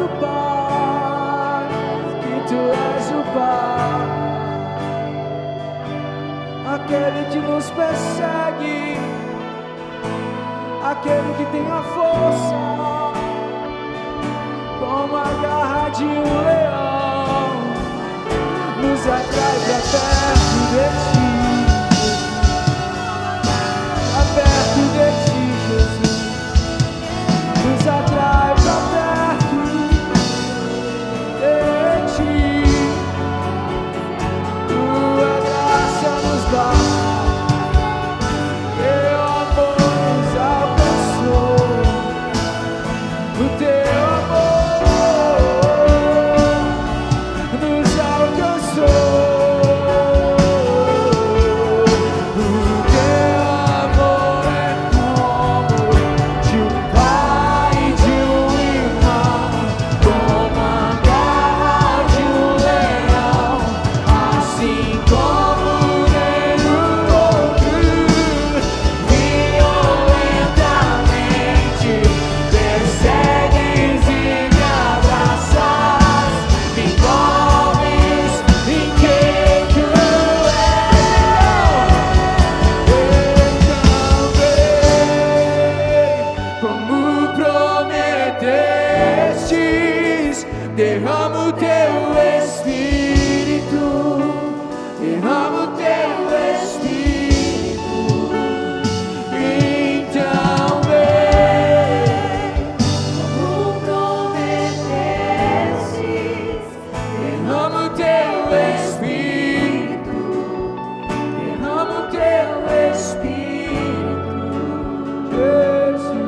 és o Pai, que Tu és o Pai, aquele que nos persegue, aquele que tem a força como a garra de um leão, nos atrai pra perto de Ti, pra perto de Ti, Jesus, nos atrai pra perto de Ti, Tua graça nos basta, Teu amor nos alcançou, o Teu derrama o Teu Espírito, derrama o Teu Espírito, então vem, como prometestes, derrama o Teu Espírito, derrama o Teu Espírito, Jesus.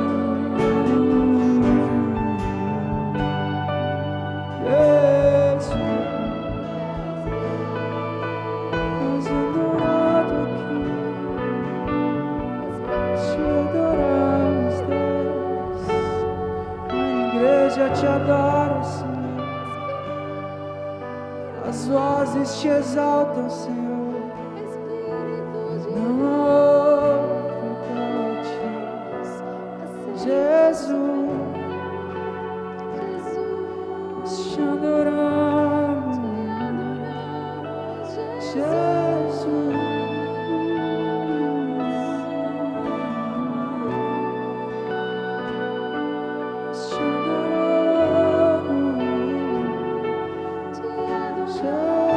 Te adoro, Senhor, as vozes Te exaltam, Senhor, não há outro igual a Ti, Jesus, nós Te adoramos, Jesus. Jesus.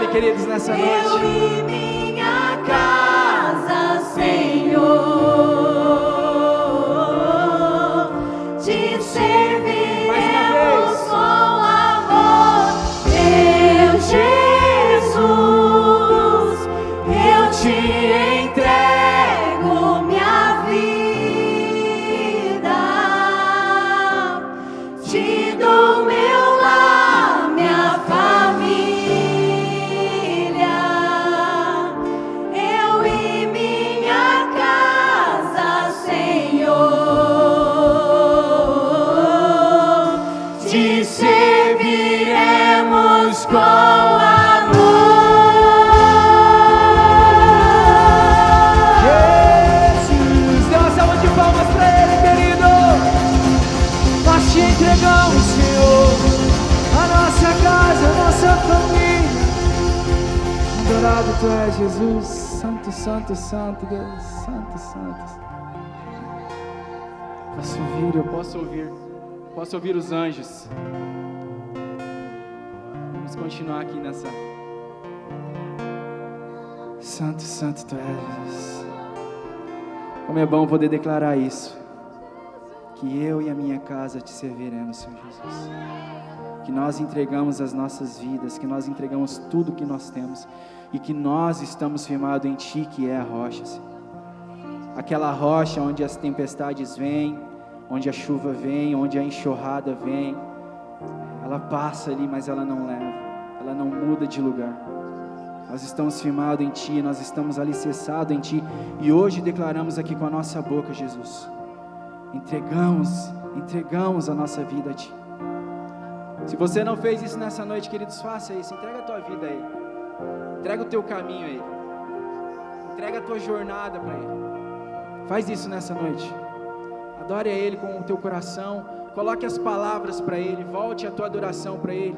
queridos, nessa noite. Eu e minha casa, Senhor, te serviremos com amor. Meu Jesus, eu te entrego minha vida, te dou meu lar, minha família. Eu e minha casa, Senhor, te serviremos com amor. Jesus, dê uma salva de palmas para Ele, querido. Nós te entregamos, Senhor, a nossa casa, a nossa família. Adorado Tu és, Jesus. Santo, santo, santo, Deus. Santo, santo. Posso ouvir os anjos. Vamos continuar aqui nessa. Santo, santo Tu és, Jesus. Como é bom poder declarar isso. Que eu e a minha casa te serviremos, Senhor Jesus. Que nós entregamos as nossas vidas, que nós entregamos tudo que nós temos e que nós estamos firmados em Ti, que é a rocha, Senhor. Aquela rocha onde as tempestades vêm, onde a chuva vem, onde a enxurrada vem, ela passa ali, mas ela não leva, ela não muda de lugar. Nós estamos firmados em Ti, nós estamos alicerçados em Ti, e hoje declaramos aqui com a nossa boca, Jesus, entregamos a nossa vida a Ti. Se você não fez isso nessa noite, queridos, faça isso, entrega a tua vida a Ele, entrega o teu caminho a Ele, entrega a tua jornada para Ele. Faz isso nessa noite. Adore a Ele com o teu coração, coloque as palavras para Ele, volte a tua adoração para Ele.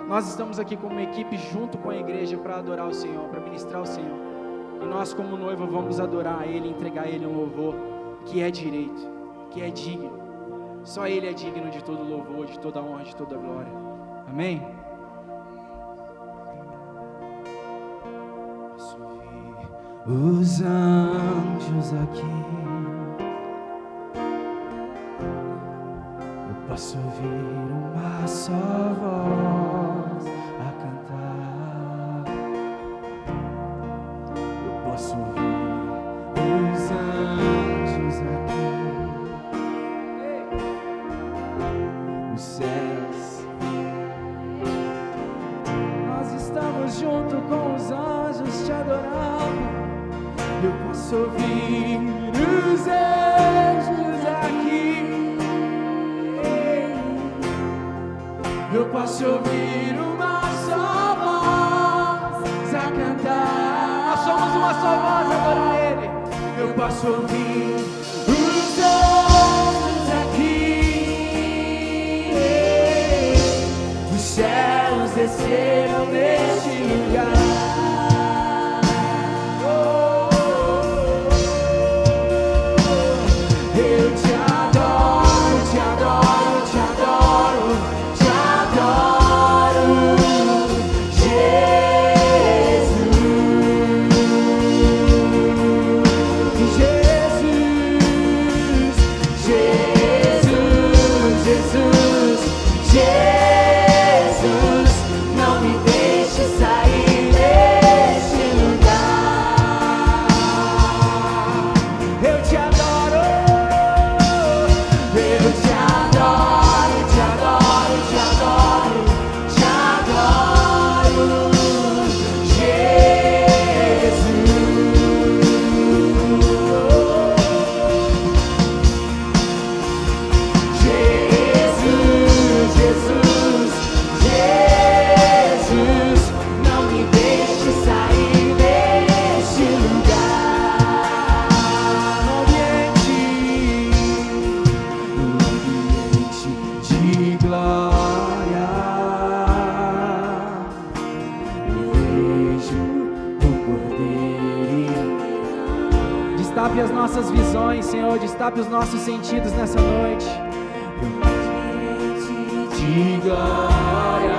Nós estamos aqui como uma equipe junto com a igreja para adorar o Senhor, para ministrar o Senhor. E nós como noiva vamos adorar a Ele, entregar a Ele um louvor que é direito, que é digno. Só Ele é digno de todo louvor, de toda honra, de toda glória. Amém? Posso ouvir os anjos aqui. Posso ouvir uma só voz a cantar. Eu posso ouvir os anjos aqui, os céus. Nós estamos junto com os anjos te adorando. Eu posso ouvir os anjos aqui. Eu posso ouvir uma só voz a cantar. Nós somos uma só voz a adorar Ele. Eu posso ouvir os anjos aqui. Os céus desceram neste lugar. Eu te adoro, te adoro, te adoro. Destape as nossas visões, Senhor, destape os nossos sentidos nessa noite. De glória,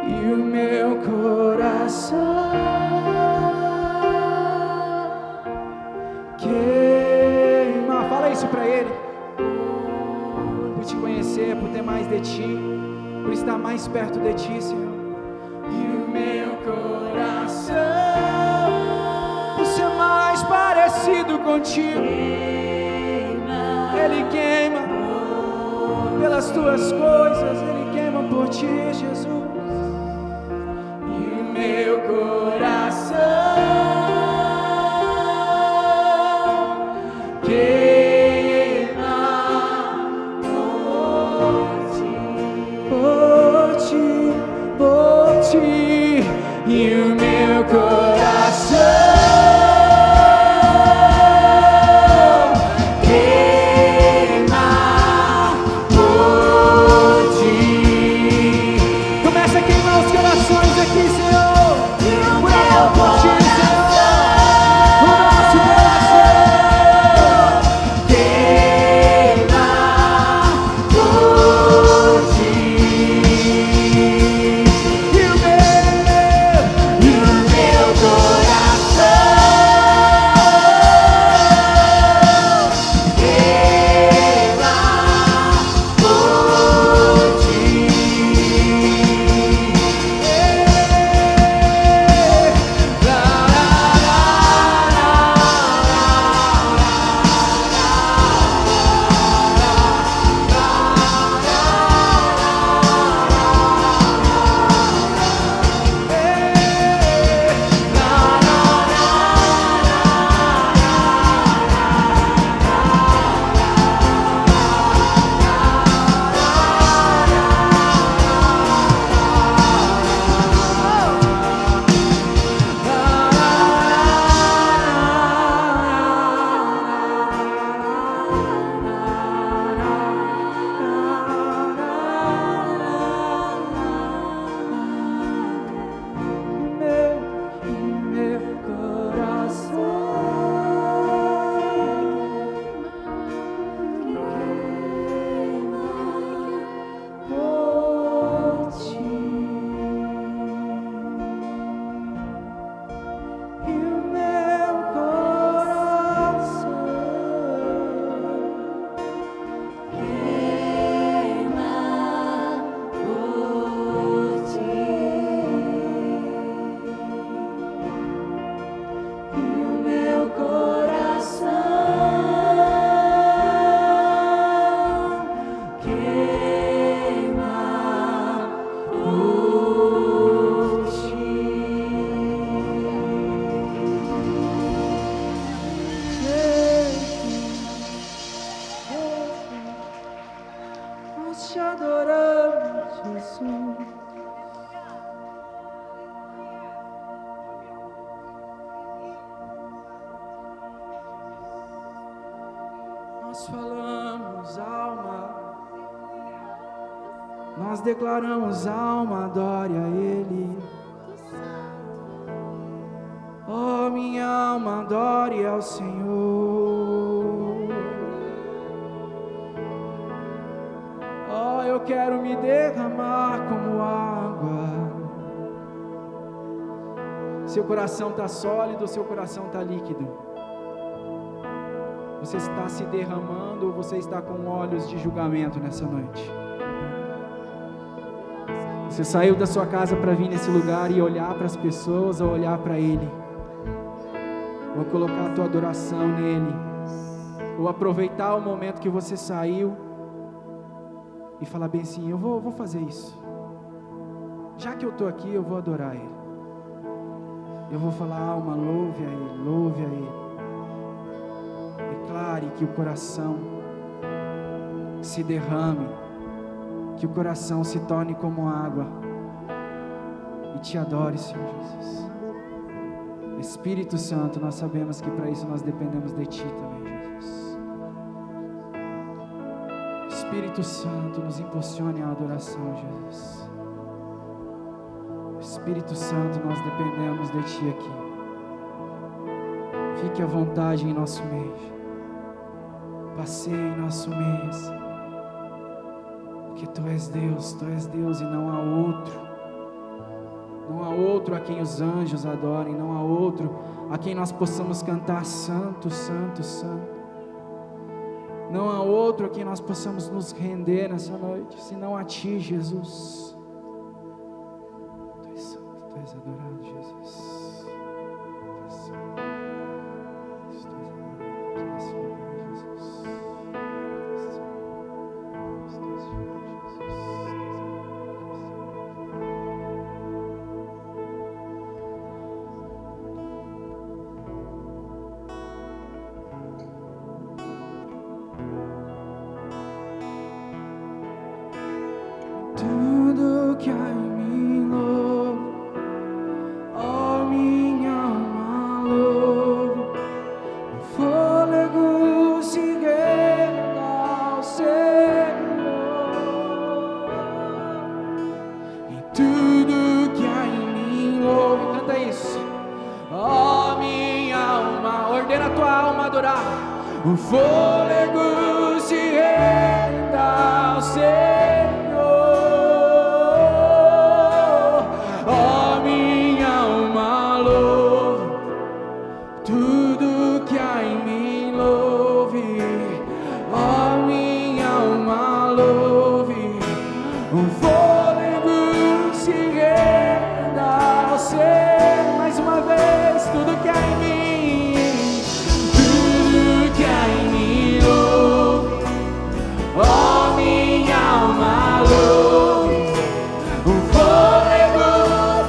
e o meu coração queima. Fala isso pra Ele. Por te conhecer, por ter mais de Ti, por estar mais perto de Ti, Senhor. E o meu coração por ser mais parecido contigo, Ele queima pelas Tuas coisas, Ele queima por Ti, Jesus. E o meu coração queima por Ti, por Ti. E o meu coração te adoramos, Jesus. Nós falamos, alma, nós declaramos, alma, adore a Ele. Oh, minha alma, adore ao Senhor. Oh, eu quero me derramar como água. Seu coração está sólido, seu coração está líquido. Você está se derramando ou você está com olhos de julgamento nessa noite? Você saiu da sua casa para vir nesse lugar e olhar para as pessoas ou olhar para Ele? Ou colocar a tua adoração nele? Ou aproveitar o momento que você saiu e falar bem assim, eu vou fazer isso. Já que eu estou aqui, eu vou adorar Ele. Eu vou falar, alma, louve a Ele, louve a Ele. Declare que o coração se derrame, que o coração se torne como água e te adore, Senhor Jesus. Espírito Santo, nós sabemos que para isso nós dependemos de Ti também, Jesus. Espírito Santo, nos impulsione a adoração, Jesus. Espírito Santo, nós dependemos de Ti aqui. Fique à vontade em nosso meio. Passeie em nosso meio, Senhor. Porque Tu és Deus e não há outro. outro a quem os anjos adorem, não há outro a quem nós possamos cantar santo, santo, santo. Não há outro a quem nós possamos nos render nessa noite, senão a Ti, Jesus. Tu és santo, Tu és adorado, Jesus. Tu és santo, Tu és adorado nesse lugar, Jesus. Tu és santo, Tu és Jesus. Tudo que há em mim louvo, ó minha alma louvo, o fôlego se renda ao Senhor. E tudo que há em mim louvo, canta isso, ó minha alma, ordena a tua alma adorar, o fôlego se renda ao Senhor. Tudo que há em mim louve, ó minha alma louve, o fôlego se renda ao Senhor. Mais uma vez, tudo que há em mim, tudo que há em mim louve, ó minha alma louve, o fôlego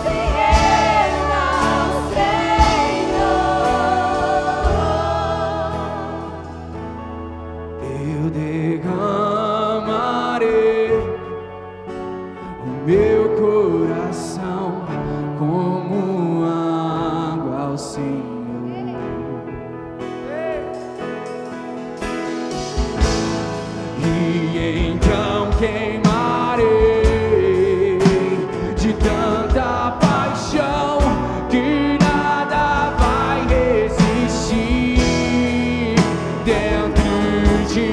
se renda ao Senhor. Eu derramarei o meu coração como água ao Senhor. E então queimarei de tanta paixão que nada vai resistir dentro de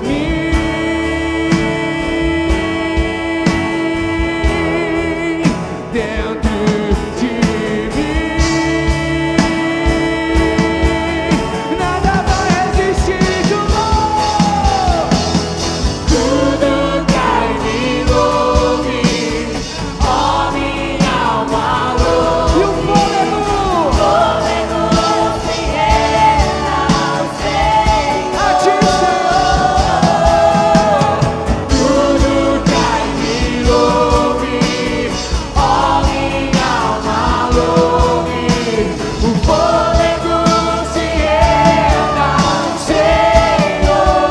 mim, dentro de mim. Nada vai resistir do amor. Tudo que há em mim louve, ó minha alma louve, e o fôlego se renda ao Senhor. A Ti, Senhor. Tudo que há em mim louve, ó minha alma louve, o fôlego se renda ao Senhor.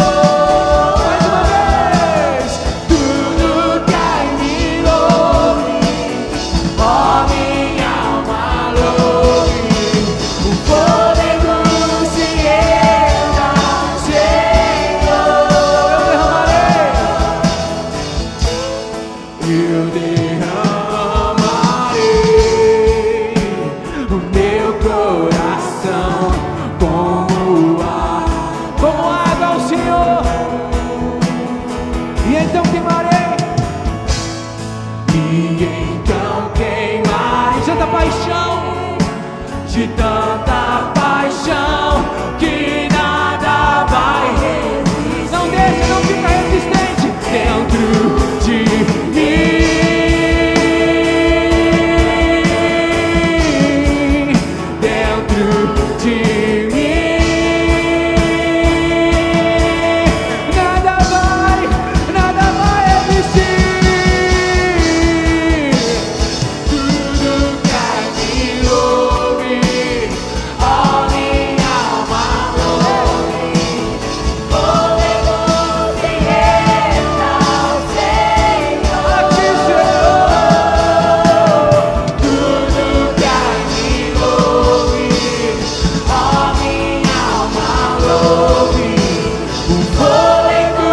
Mais uma vez, tudo que há em mim louve, ó minha alma louve, o fôlego se renda ao Senhor. Eu derramarei o meu coração como água ao Senhor. E então queimarei, de tanta paixão, de tanta paixão que nada vai resistir. Não deixa, não fica resistente dentro de mim. Dentro de mim. Nada vai resistir. Tudo que há em mim louve, ó minha alma louve, fôlego se renda ao Senhor. Aqui, Senhor. Tudo que há em mim louve, ó minha alma louve, o fôlego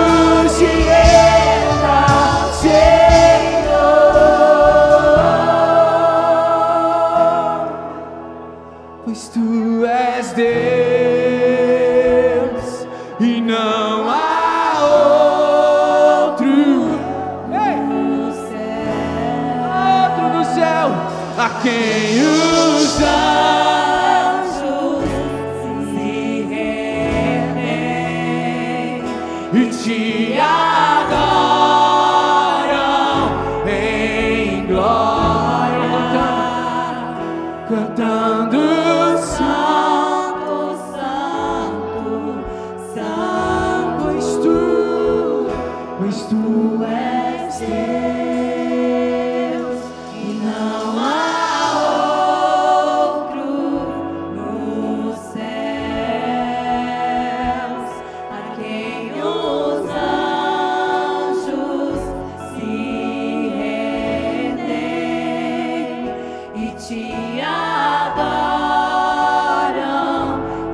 se renda ao Senhor. Pois Tu és Deus e não há outro. Ei! Outro no céu, a quem os anjos se rendem e te adoram em glória, cantando Santo, Santo, Santo, pois tu és Deus e não há outro nos céus, a quem os anjos se rendem e te adoram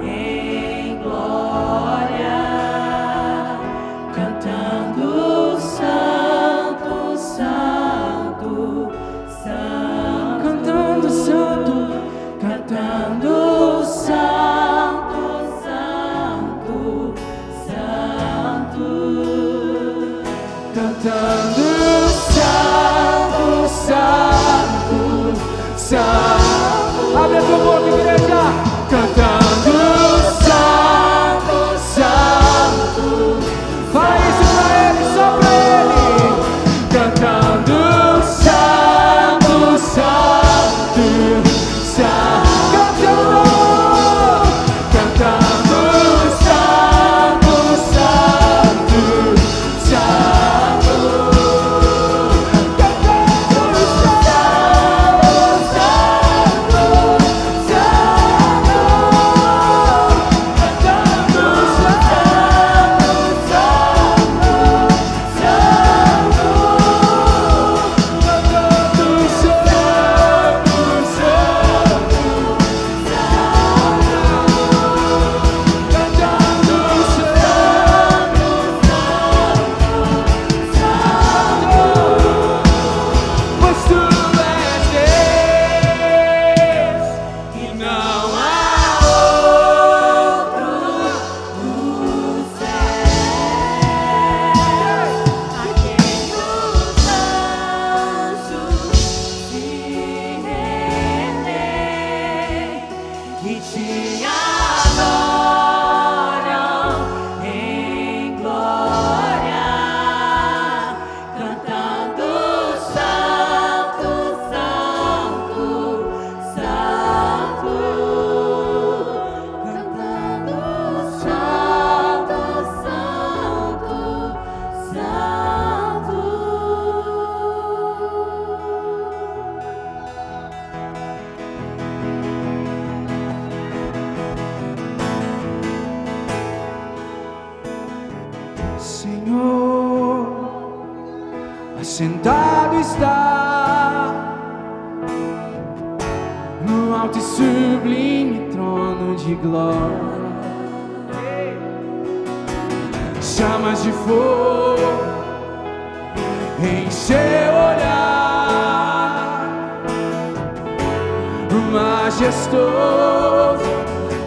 em glória, cantando Santo, Santo, Santo, cantando santo, cantando Santo, Santo, Santo, cantando santo, santo, santo. Abre a tua boca, igreja, cantando santo, santo. Fala isso pra ele, só pra ele, cantando santo, santo, santo, cantando santo, santo, santo, cantando pois tu és Deus e não há outro nos céus, a quem os anjos se rendem e te adoram em glória, cantando Santo, Santo, Santo, cantando Santo, Santo, Santo. Senhor, assentado está no alto e sublime trono de glória. Chamas de fogo em seu olhar, majestoso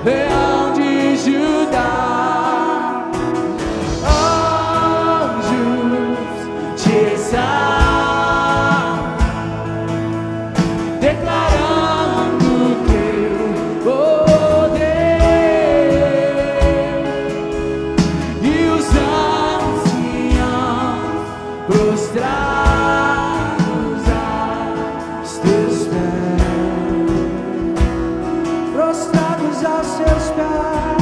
leão de Judá. Anjos te exaltam, declarando teu poder, e os anciãos prostrados aos teus pés, prostrados aos seus pés,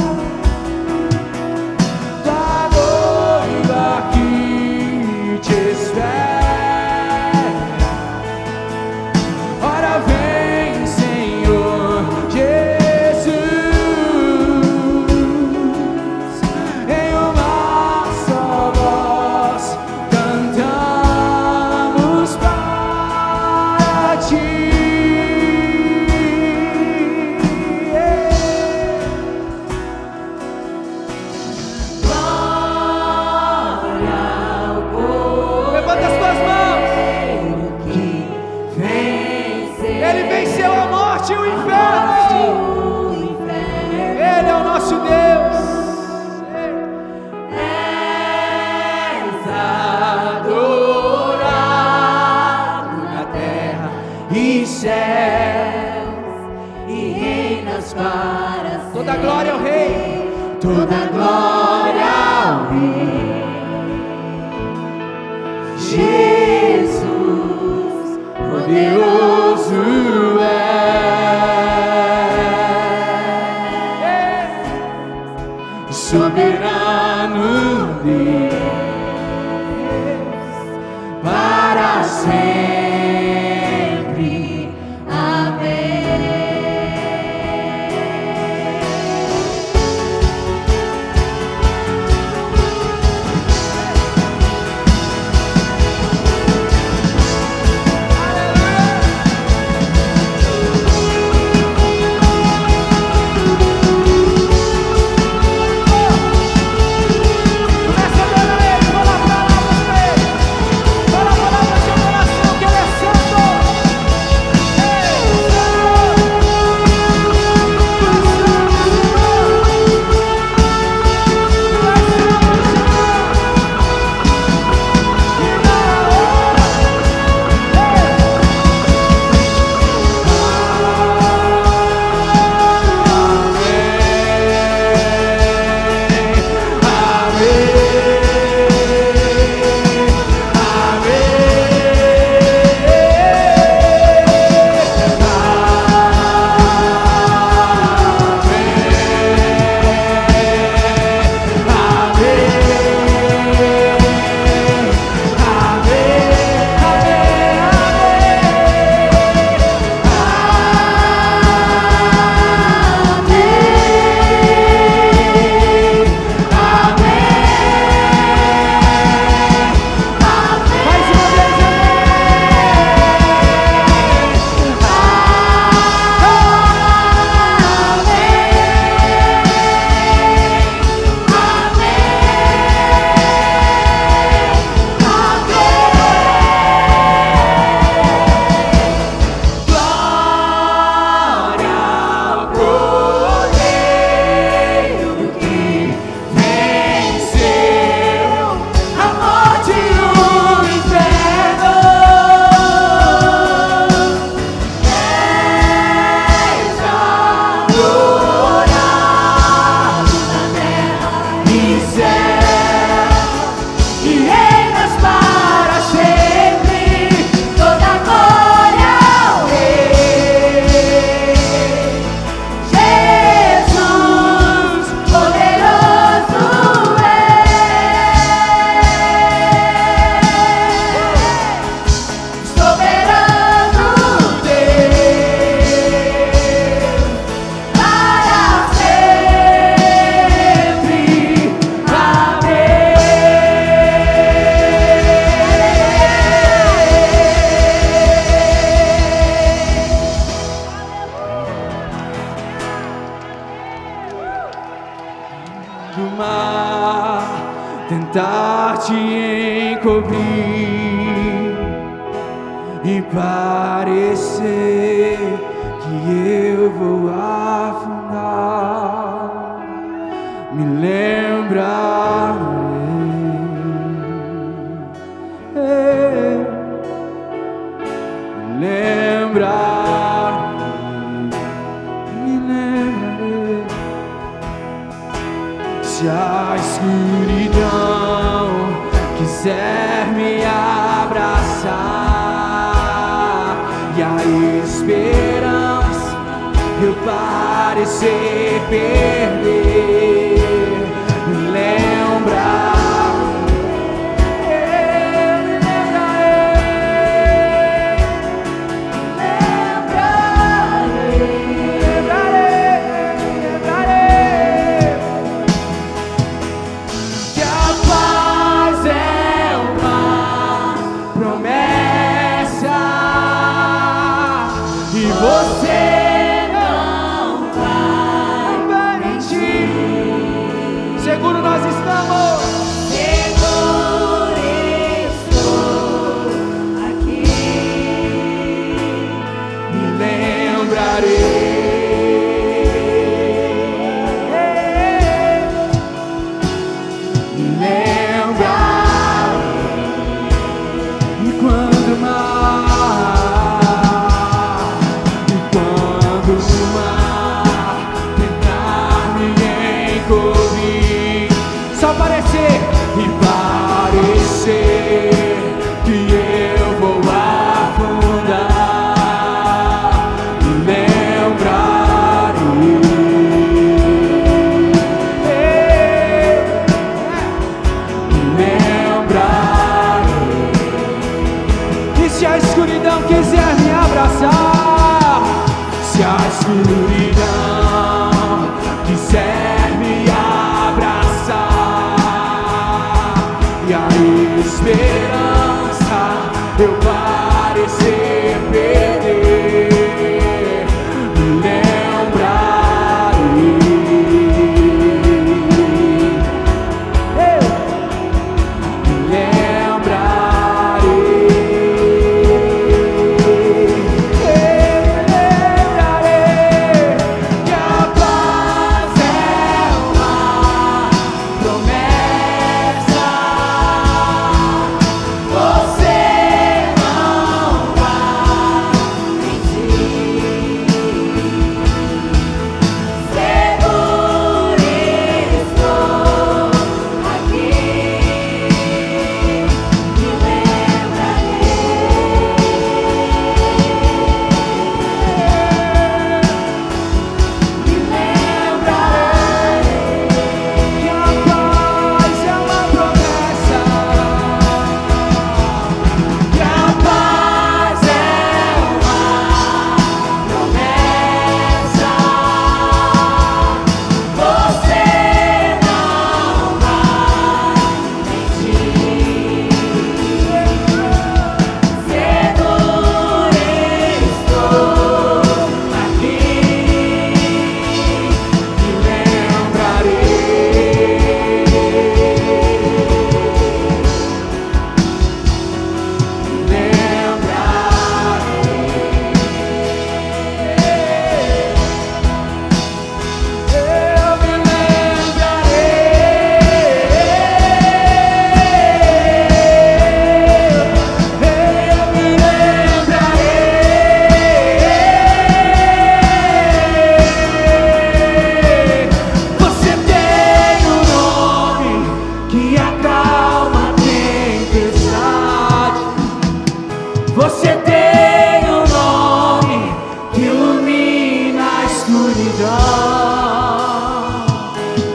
da noiva que te espera. Ora vem, Senhor Jesus, em uma só voz cantamos para ti. Glória ao Cordeiro Levanta as tuas mãos. que venceu Ele venceu a morte e o inferno. o inferno. Ele é o nosso Deus. És adorado Na terra e céus e reinas para sempre. Toda glória ao Rei, toda glória ao Rei. Jesus, poderoso é, soberano Deus, para sempre. Amém. Do mar tentar te encobrir e parecer que eu vou afundar, me lembrarei, me lembrarei. Se a escuridão quiser me abraçar e a esperança eu parecer perder, me lembrar. Você não vai mentir. Seguro nós estamos. Seguro estou aqui. Me lembrarei. Me lembrarei. E quando mais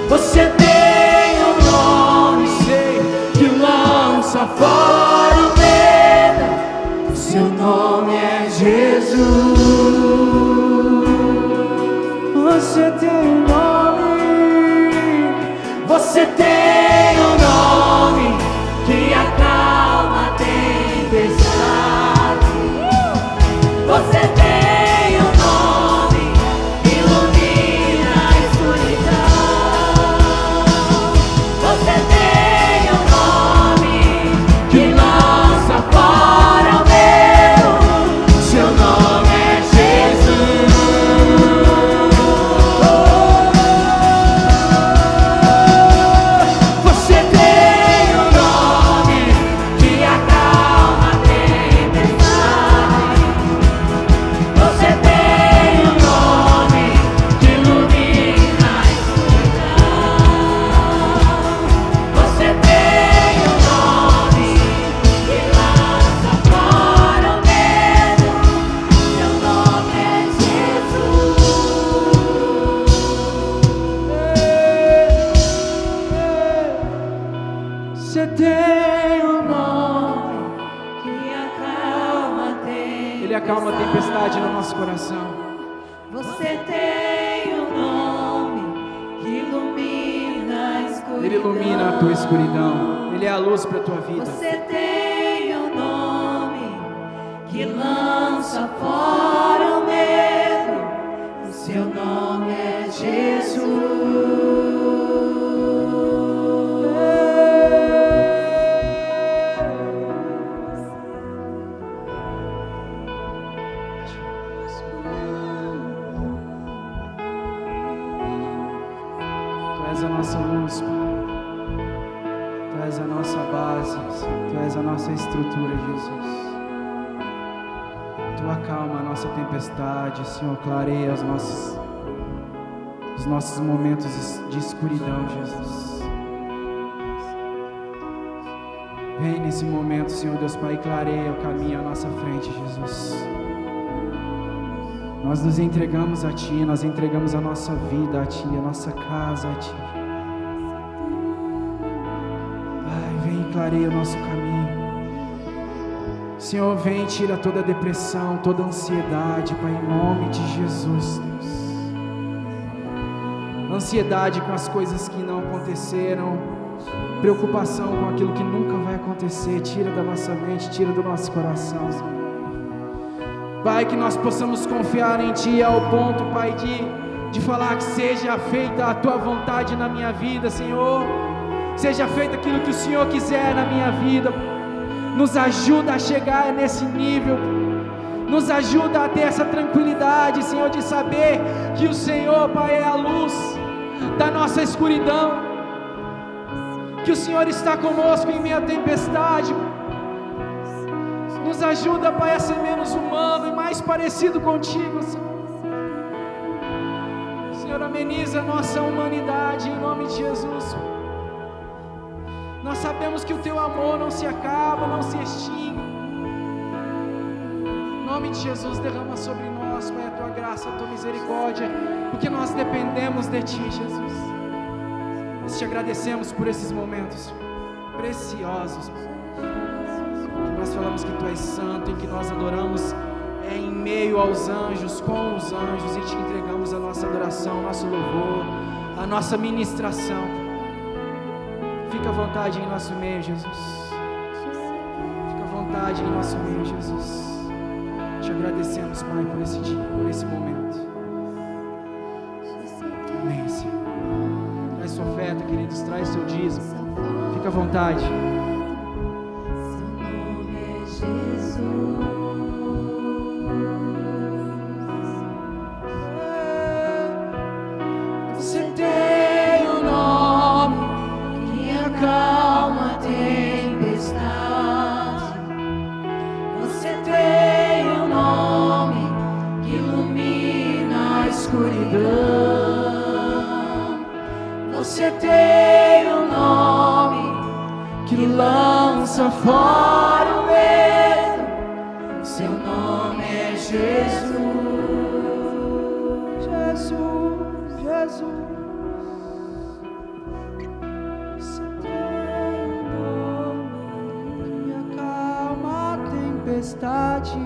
Você tem um nome, sei, que lança fora o medo. Seu nome é Jesus. Você tem um nome. Você tem um nome que acalma a tempestade. Você tem um nome que ilumina a escuridão. Você tem um nome que lança fora o medo. Seu nome é Jesus. Você tem um nome que acalma a tempestade. Você tem um nome que ilumina a escuridão. Você tem um nome que lança fora o medo. Seu nome é Jesus. Você tem um nome que acalma a tempestade. Ele acalma a tempestade no nosso coração. Você tem um nome que ilumina a escuridão. Ele ilumina a tua escuridão. Ele é a luz para a tua vida. Você tem um nome que lança fora o medo. O seu nome é Tu és a nossa luz, Pai. Tu és a nossa base, Tu és a nossa estrutura, Jesus. Tu acalma a nossa tempestade, Senhor, clareia os nossos momentos de escuridão, Jesus. Vem nesse momento, Senhor Deus Pai, e clareia o caminho à nossa frente, Jesus. Nós nos entregamos a Ti, nós entregamos a nossa vida a Ti, a nossa casa a Ti. Pai, vem e clareia o nosso caminho. Senhor, vem e tira toda a depressão, toda a ansiedade, Pai, em nome de Jesus, Deus. Ansiedade com as coisas que não aconteceram, preocupação com aquilo que nunca vai acontecer, tira da nossa mente, tira do nosso coração, Senhor. Pai, que nós possamos confiar em Ti ao ponto, Pai, de falar que seja feita a Tua vontade na minha vida, Senhor. Seja feito aquilo que o Senhor quiser na minha vida. Nos ajuda a chegar nesse nível. Nos ajuda a ter essa tranquilidade, Senhor, de saber que o Senhor, Pai, é a luz da nossa escuridão. Que o Senhor está conosco em meio à tempestade. Nos ajuda, Pai, a ser menos humano e mais parecido contigo, Senhor. Senhor, ameniza a nossa humanidade em nome de Jesus. Nós sabemos que o Teu amor não se acaba, não se extingue. Em nome de Jesus, derrama sobre nós, Pai, a Tua graça, a Tua misericórdia, porque nós dependemos de Ti, Jesus. Nós Te agradecemos por esses momentos preciosos, Pai. Nós falamos que Tu és santo, em que nós adoramos em meio aos anjos, com os anjos, e Te entregamos a nossa adoração, nosso louvor, a nossa ministração. Fica à vontade em nosso meio, Jesus. Fica à vontade em nosso meio, Jesus. Te agradecemos, Pai, por esse dia, por esse momento. Amém, Senhor. Traz sua oferta, queridos, traz seu dízimo. Fica à vontade. Você tem um nome que acalma a tempestade. Você tem um nome que ilumina a escuridão. Você tem um nome que lança fora o medo. Seu nome é Jesus. Jesus. Se teu nome acalma a tempestade.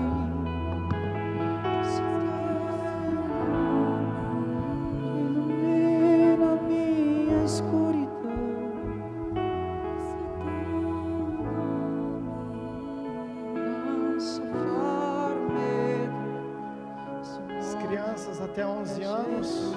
Se teu nome ilumina a minha escuridão. Se teu nome lança fora o medo. As crianças até 11 anos.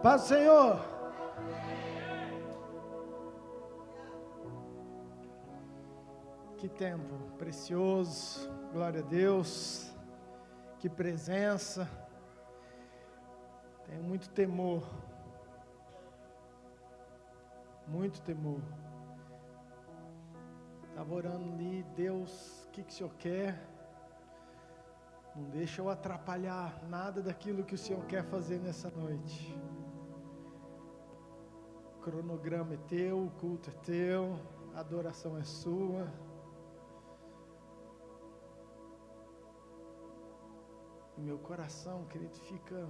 Paz do Senhor. Que tempo precioso, glória a Deus, que presença. Tenho muito temor, muito temor. Estava orando ali, Deus, o que o Senhor quer? Não deixa eu atrapalhar nada daquilo que o Senhor quer fazer nessa noite. O cronograma é teu, o culto é teu, a adoração é sua. E meu coração, querido, fica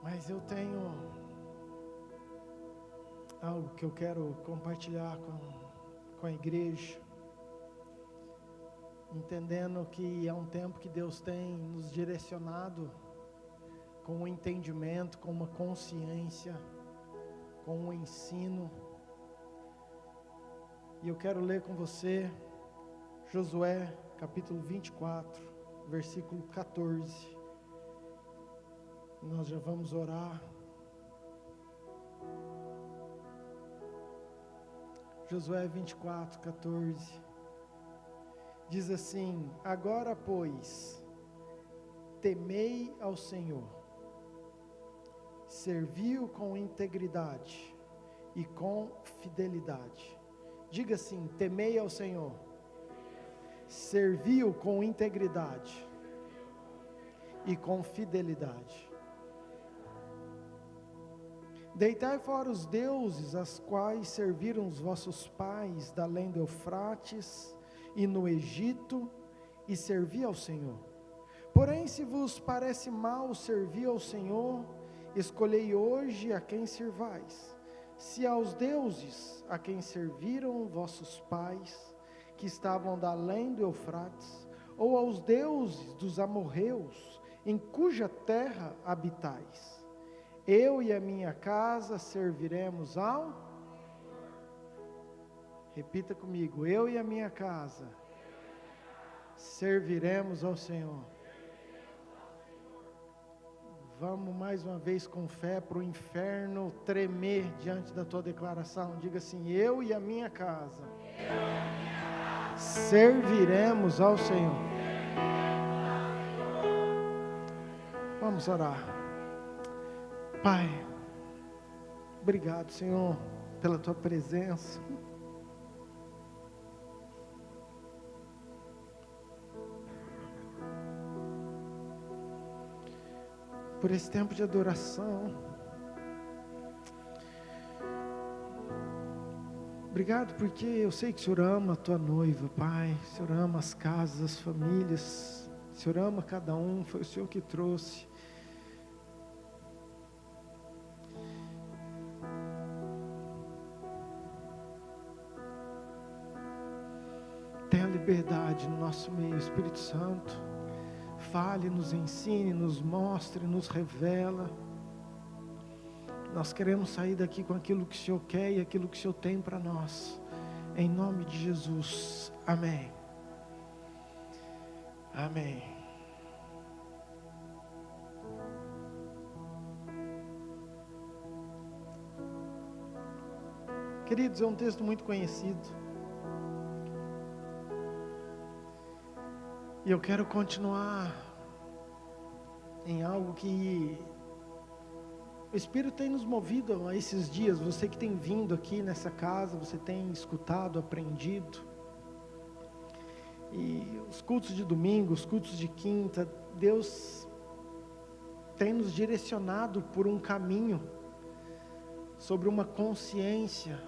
mas eu tenho algo que eu quero compartilhar com a igreja, entendendo que é um tempo que Deus tem nos direcionado com um entendimento, com uma consciência, com um ensino. E eu quero ler com você Josué capítulo 24, versículo 14. Nós já vamos orar. Josué 24, 14. Diz assim: agora, pois, temei ao Senhor, servi-o com integridade e com fidelidade. Diga assim: temei ao Senhor, servi-o com integridade e com fidelidade. Deitai fora os deuses, as quais serviram os vossos pais da além do Eufrates e no Egito, e servi ao Senhor. Porém, se vos parece mal servir ao Senhor, escolhei hoje a quem servais. Se aos deuses a quem serviram vossos pais, que estavam da além do Eufrates, ou aos deuses dos amorreus, em cuja terra habitais. Eu e a minha casa serviremos ao... Repita comigo: eu e a minha casa serviremos ao Senhor. Vamos mais uma vez com fé para o inferno tremer diante da tua declaração. Diga assim: eu e a minha casa serviremos ao Senhor. Vamos orar. Pai, obrigado, Senhor, pela tua presença. Por esse tempo de adoração. Obrigado porque eu sei que o Senhor ama a tua noiva, Pai. O Senhor ama as casas, as famílias. O Senhor ama cada um, foi o Senhor que trouxe. Tenha liberdade no nosso meio, Espírito Santo. Fale, nos ensine, nos mostre, nos revela. Nós queremos sair daqui com aquilo que o Senhor quer e aquilo que o Senhor tem para nós. Em nome de Jesus. Amém. Amém. Queridos, é um texto muito conhecido. E eu quero continuar em algo que o Espírito tem nos movido a esses dias, você que tem vindo aqui nessa casa, você tem escutado, aprendido, e os cultos de domingo, os cultos de quinta, Deus tem nos direcionado por um caminho, sobre uma consciência,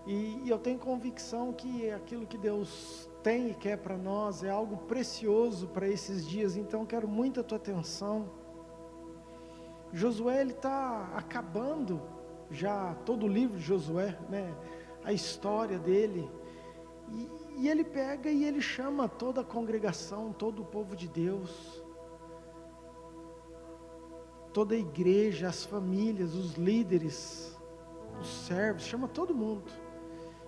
e eu tenho convicção que aquilo que Deus tem e quer para nós é algo precioso para esses dias, então quero muito a tua atenção. Josué, ele está acabando já todo o livro de Josué, né? A história dele, e ele pega e ele chama toda a congregação, todo o povo de Deus, toda a igreja, as famílias, os líderes, os servos, chama todo mundo,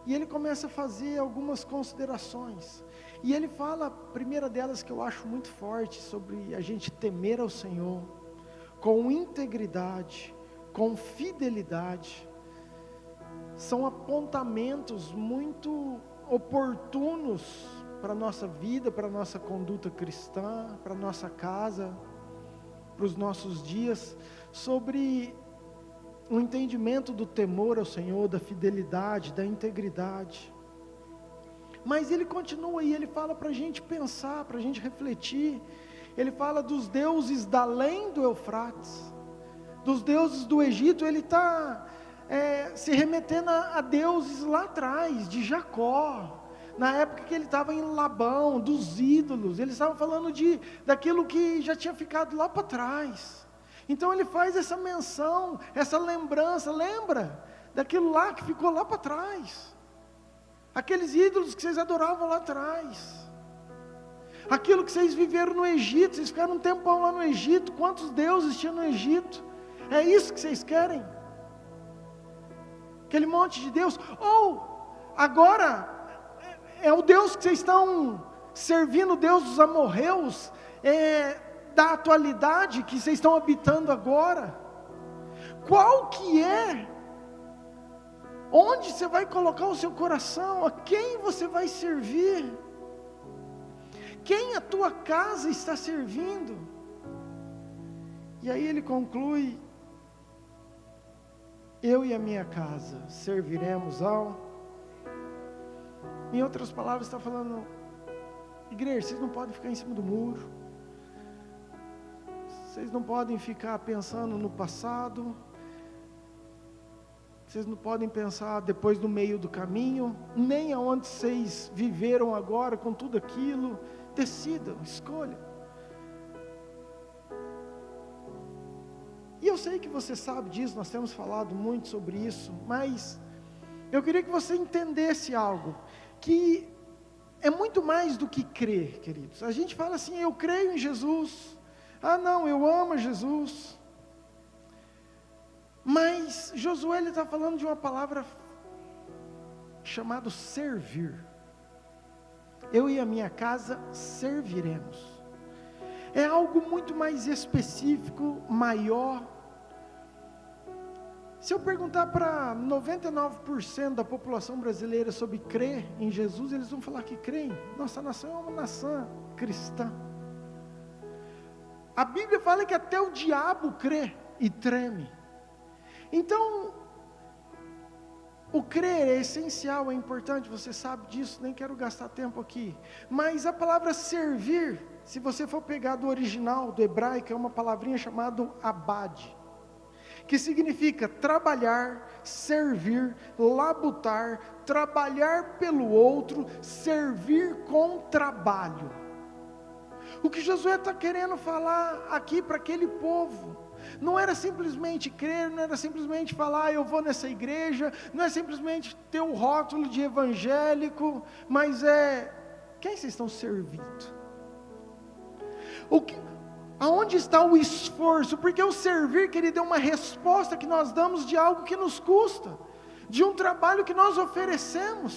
e ele começa a fazer algumas considerações, e ele fala, a primeira delas que eu acho muito forte, sobre a gente temer ao Senhor, com integridade, com fidelidade. São apontamentos muito oportunos para a nossa vida, para a nossa conduta cristã, para a nossa casa, para os nossos dias, sobre o entendimento do temor ao Senhor, da fidelidade, da integridade. Mas ele continua e ele fala para a gente pensar, para a gente refletir. Ele fala dos deuses da além do Eufrates, dos deuses do Egito. Ele está se remetendo a deuses lá atrás, de Jacó, na época que ele estava em Labão, dos ídolos. Ele estava falando daquilo que já tinha ficado lá para trás. Então ele faz essa menção, essa lembrança, lembra daquilo lá que ficou lá para trás, aqueles ídolos que vocês adoravam lá atrás, aquilo que vocês viveram no Egito, vocês ficaram um tempão lá no Egito, quantos deuses tinham no Egito? É isso que vocês querem? Aquele monte de Deus? Ou, agora, é o Deus que vocês estão servindo, o Deus dos amorreus, da atualidade, que vocês estão habitando agora? Qual que é? Onde você vai colocar o seu coração? A quem você vai servir? Quem a tua casa está servindo? E aí ele conclui: eu e a minha casa serviremos ao... Em outras palavras, está falando, igreja, vocês não podem ficar em cima do muro, vocês não podem ficar pensando no passado, vocês não podem pensar depois no meio do caminho, nem aonde vocês viveram agora com tudo aquilo. Decidam, escolham. E eu sei que você sabe disso, nós temos falado muito sobre isso, mas eu queria que você entendesse algo, que é muito mais do que crer, queridos. A gente fala assim, eu creio em Jesus, ah não, eu amo Jesus, mas Josué está falando de uma palavra chamada servir. Eu e a minha casa serviremos. É algo muito mais específico, maior. Se eu perguntar para 99% da população brasileira sobre crer em Jesus, eles vão falar que creem. Nossa nação é uma nação cristã. A Bíblia fala que até o diabo crê e treme. Então, o crer é essencial, é importante, você sabe disso, nem quero gastar tempo aqui. Mas a palavra servir, se você for pegar do original, do hebraico, é uma palavrinha chamada abade, que significa trabalhar, servir, labutar, trabalhar pelo outro, servir com trabalho. O que Josué está querendo falar aqui para aquele povo, não era simplesmente crer, não era simplesmente falar, eu vou nessa igreja, não é simplesmente ter o rótulo de evangélico, mas quem vocês estão servindo? Aonde está o esforço? Porque o servir, querido, é uma resposta que nós damos de algo que nos custa, de um trabalho que nós oferecemos,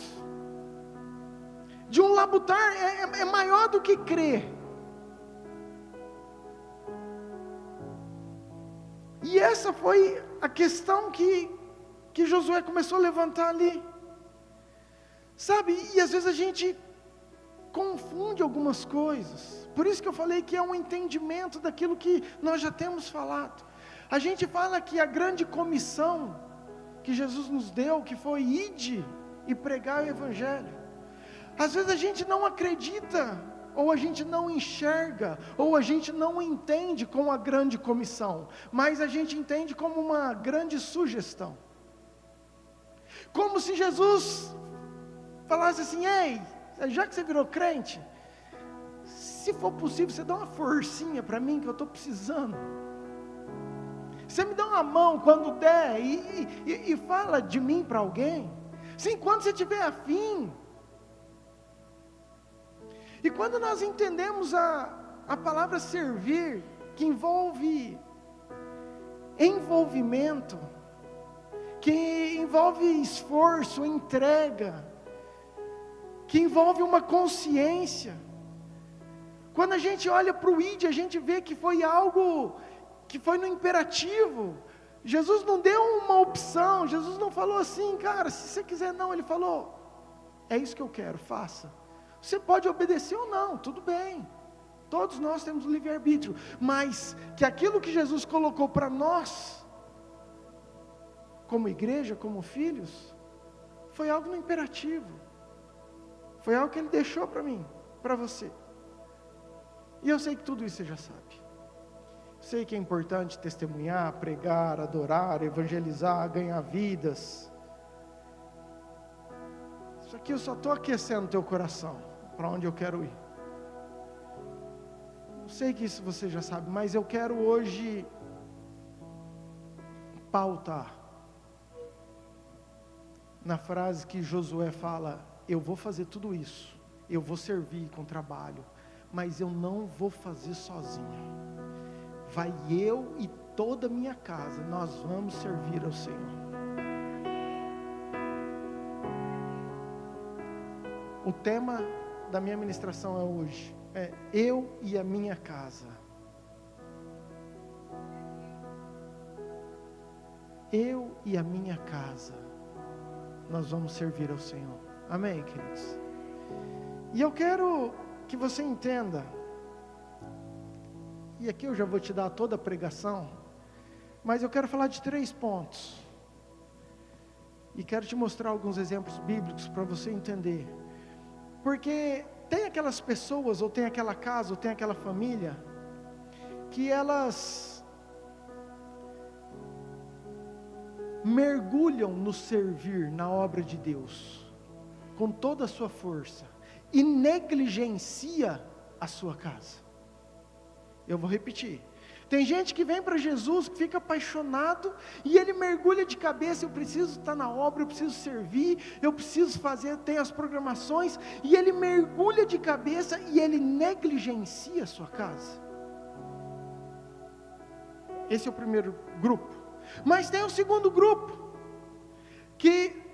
de um labutar, é maior do que crer. E essa foi a questão que Josué começou a levantar ali, sabe, e às vezes a gente confunde algumas coisas, por isso que eu falei que é um entendimento daquilo que nós já temos falado. A gente fala que a grande comissão que Jesus nos deu, que foi ide e pregar o Evangelho. Às vezes a gente não acredita, ou a gente não enxerga, ou a gente não entende como a grande comissão, mas a gente entende como uma grande sugestão. Como se Jesus falasse assim: ei, já que você virou crente, se for possível, você dá uma forcinha para mim que eu estou precisando. Você me dá uma mão quando der e fala de mim para alguém. Sim, quando você tiver afim. E quando nós entendemos a palavra servir, que envolve envolvimento, que envolve esforço, entrega, que envolve uma consciência. Quando a gente olha para o ID, a gente vê que foi algo que foi no imperativo. Jesus não deu uma opção, Jesus não falou assim: cara, se você quiser não, Ele falou: é isso que eu quero, faça. Você pode obedecer ou não, tudo bem, todos nós temos o livre-arbítrio, mas que aquilo que Jesus colocou para nós, como igreja, como filhos, foi algo no imperativo, foi algo que Ele deixou para mim, para você. E eu sei que tudo isso você já sabe. Sei que é importante testemunhar, pregar, adorar, evangelizar, ganhar vidas. Isso aqui eu só estou aquecendo teu coração, para onde eu quero ir. Eu sei que isso você já sabe, mas eu quero hoje pautar na frase que Josué fala: eu vou fazer tudo isso, eu vou servir com trabalho, mas eu não vou fazer sozinho. Vai eu e toda a minha casa, nós vamos servir ao Senhor. O tema da minha ministração hoje é eu e a minha casa. Eu e a minha casa, nós vamos servir ao Senhor. Amém, queridos? E eu quero que você entenda, e aqui eu já vou te dar toda a pregação, mas eu quero falar de 3 pontos, e quero te mostrar alguns exemplos bíblicos para você entender, porque tem aquelas pessoas, ou tem aquela casa, ou tem aquela família, que elas mergulham no servir, na obra de Deus, com toda a sua força, e negligencia a sua casa. Eu vou repetir. Tem gente que vem para Jesus, que fica apaixonado, e ele mergulha de cabeça: eu preciso estar na obra, eu preciso servir, eu preciso fazer, tem as programações, e ele mergulha de cabeça, e ele negligencia a sua casa. Esse é o primeiro grupo. Mas tem o segundo grupo, que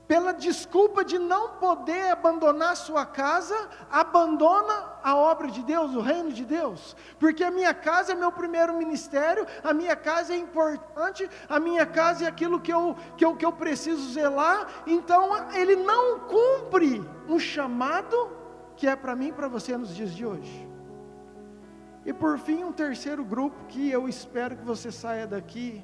pela desculpa de não poder abandonar sua casa, abandona a obra de Deus, o reino de Deus, porque a minha casa é meu primeiro ministério, a minha casa é importante, a minha casa é aquilo que eu preciso zelar, então ele não cumpre um chamado que é para mim e para você nos dias de hoje. E por fim, um terceiro grupo, que eu espero que você saia daqui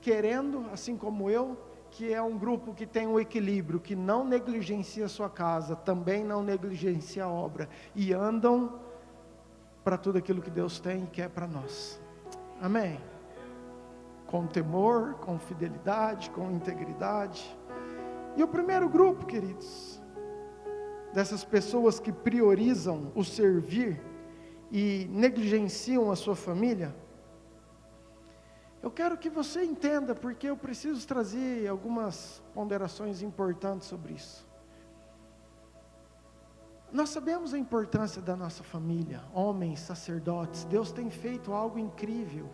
querendo, assim como eu, que é um grupo que tem um equilíbrio, que não negligencia a sua casa, também não negligencia a obra, e andam para tudo aquilo que Deus tem e quer para nós. Amém? Com temor, com fidelidade, com integridade. E o primeiro grupo, queridos, dessas pessoas que priorizam o servir e negligenciam a sua família, eu quero que você entenda, porque eu preciso trazer algumas ponderações importantes sobre isso. Nós sabemos a importância da nossa família, homens, sacerdotes. Deus tem feito algo incrível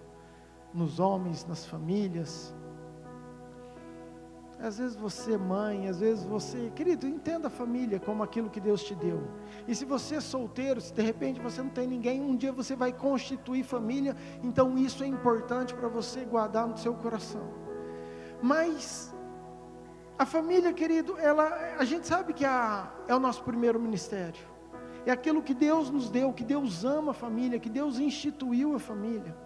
nos homens, nas famílias. Às vezes você mãe, às vezes você, querido, entenda a família como aquilo que Deus te deu. E se você é solteiro, se de repente você não tem ninguém, um dia você vai constituir família, então isso é importante para você guardar no seu coração. Mas a família, querido, a gente sabe que é o nosso primeiro ministério. É aquilo que Deus nos deu, que Deus ama a família, que Deus instituiu a família.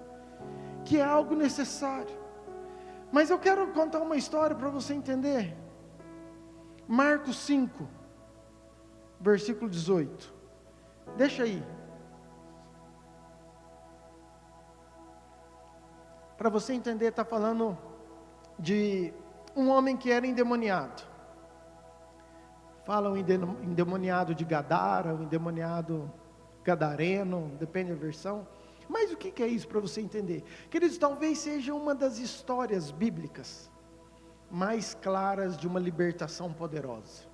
que é algo necessário. Mas eu quero contar uma história para você entender. Marcos 5, versículo 18. Deixa aí. Para você entender, está falando de um homem que era endemoniado. Falam endemoniado de Gadara, o endemoniado gadareno, depende da versão. Mas o que é isso para você entender? Queridos, talvez seja uma das histórias bíblicas mais claras de uma libertação poderosa.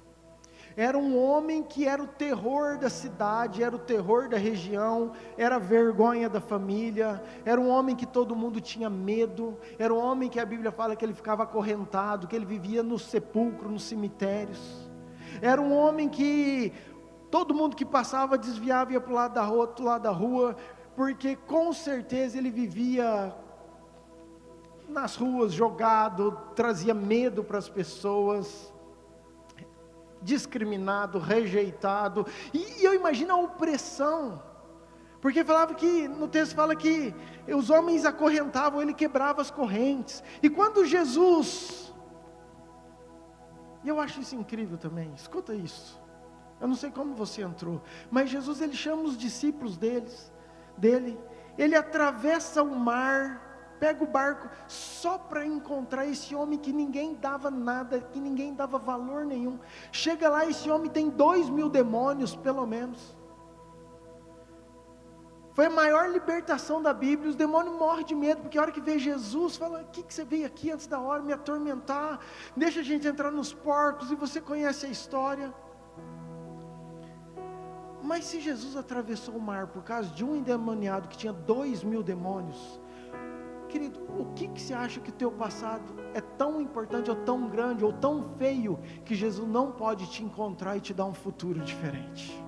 Era um homem que era o terror da cidade, era o terror da região, era a vergonha da família, era um homem que todo mundo tinha medo, era um homem que a Bíblia fala que ele ficava acorrentado, que ele vivia no sepulcro, nos cemitérios. Era um homem que todo mundo que passava desviava e ia para o lado da rua, outro lado da rua, porque com certeza ele vivia nas ruas, jogado, trazia medo para as pessoas, discriminado, rejeitado, e eu imagino a opressão, porque falava que, no texto fala que os homens acorrentavam, ele quebrava as correntes, e quando Jesus, e eu acho isso incrível também, escuta isso, eu não sei como você entrou, mas Jesus, ele chama os discípulos dele, ele atravessa o mar, pega o barco, só para encontrar esse homem que ninguém dava nada, que ninguém dava valor nenhum. Chega lá, esse homem tem 2.000 demônios, pelo menos. Foi a maior libertação da Bíblia. Os demônios morrem de medo, porque a hora que vê Jesus, fala: o que você veio aqui antes da hora me atormentar? Deixa a gente entrar nos porcos, e você conhece a história. Mas se Jesus atravessou o mar por causa de um endemoniado que tinha 2.000 demônios, querido, o que você acha que o teu passado é tão importante, ou tão grande, ou tão feio, que Jesus não pode te encontrar e te dar um futuro diferente?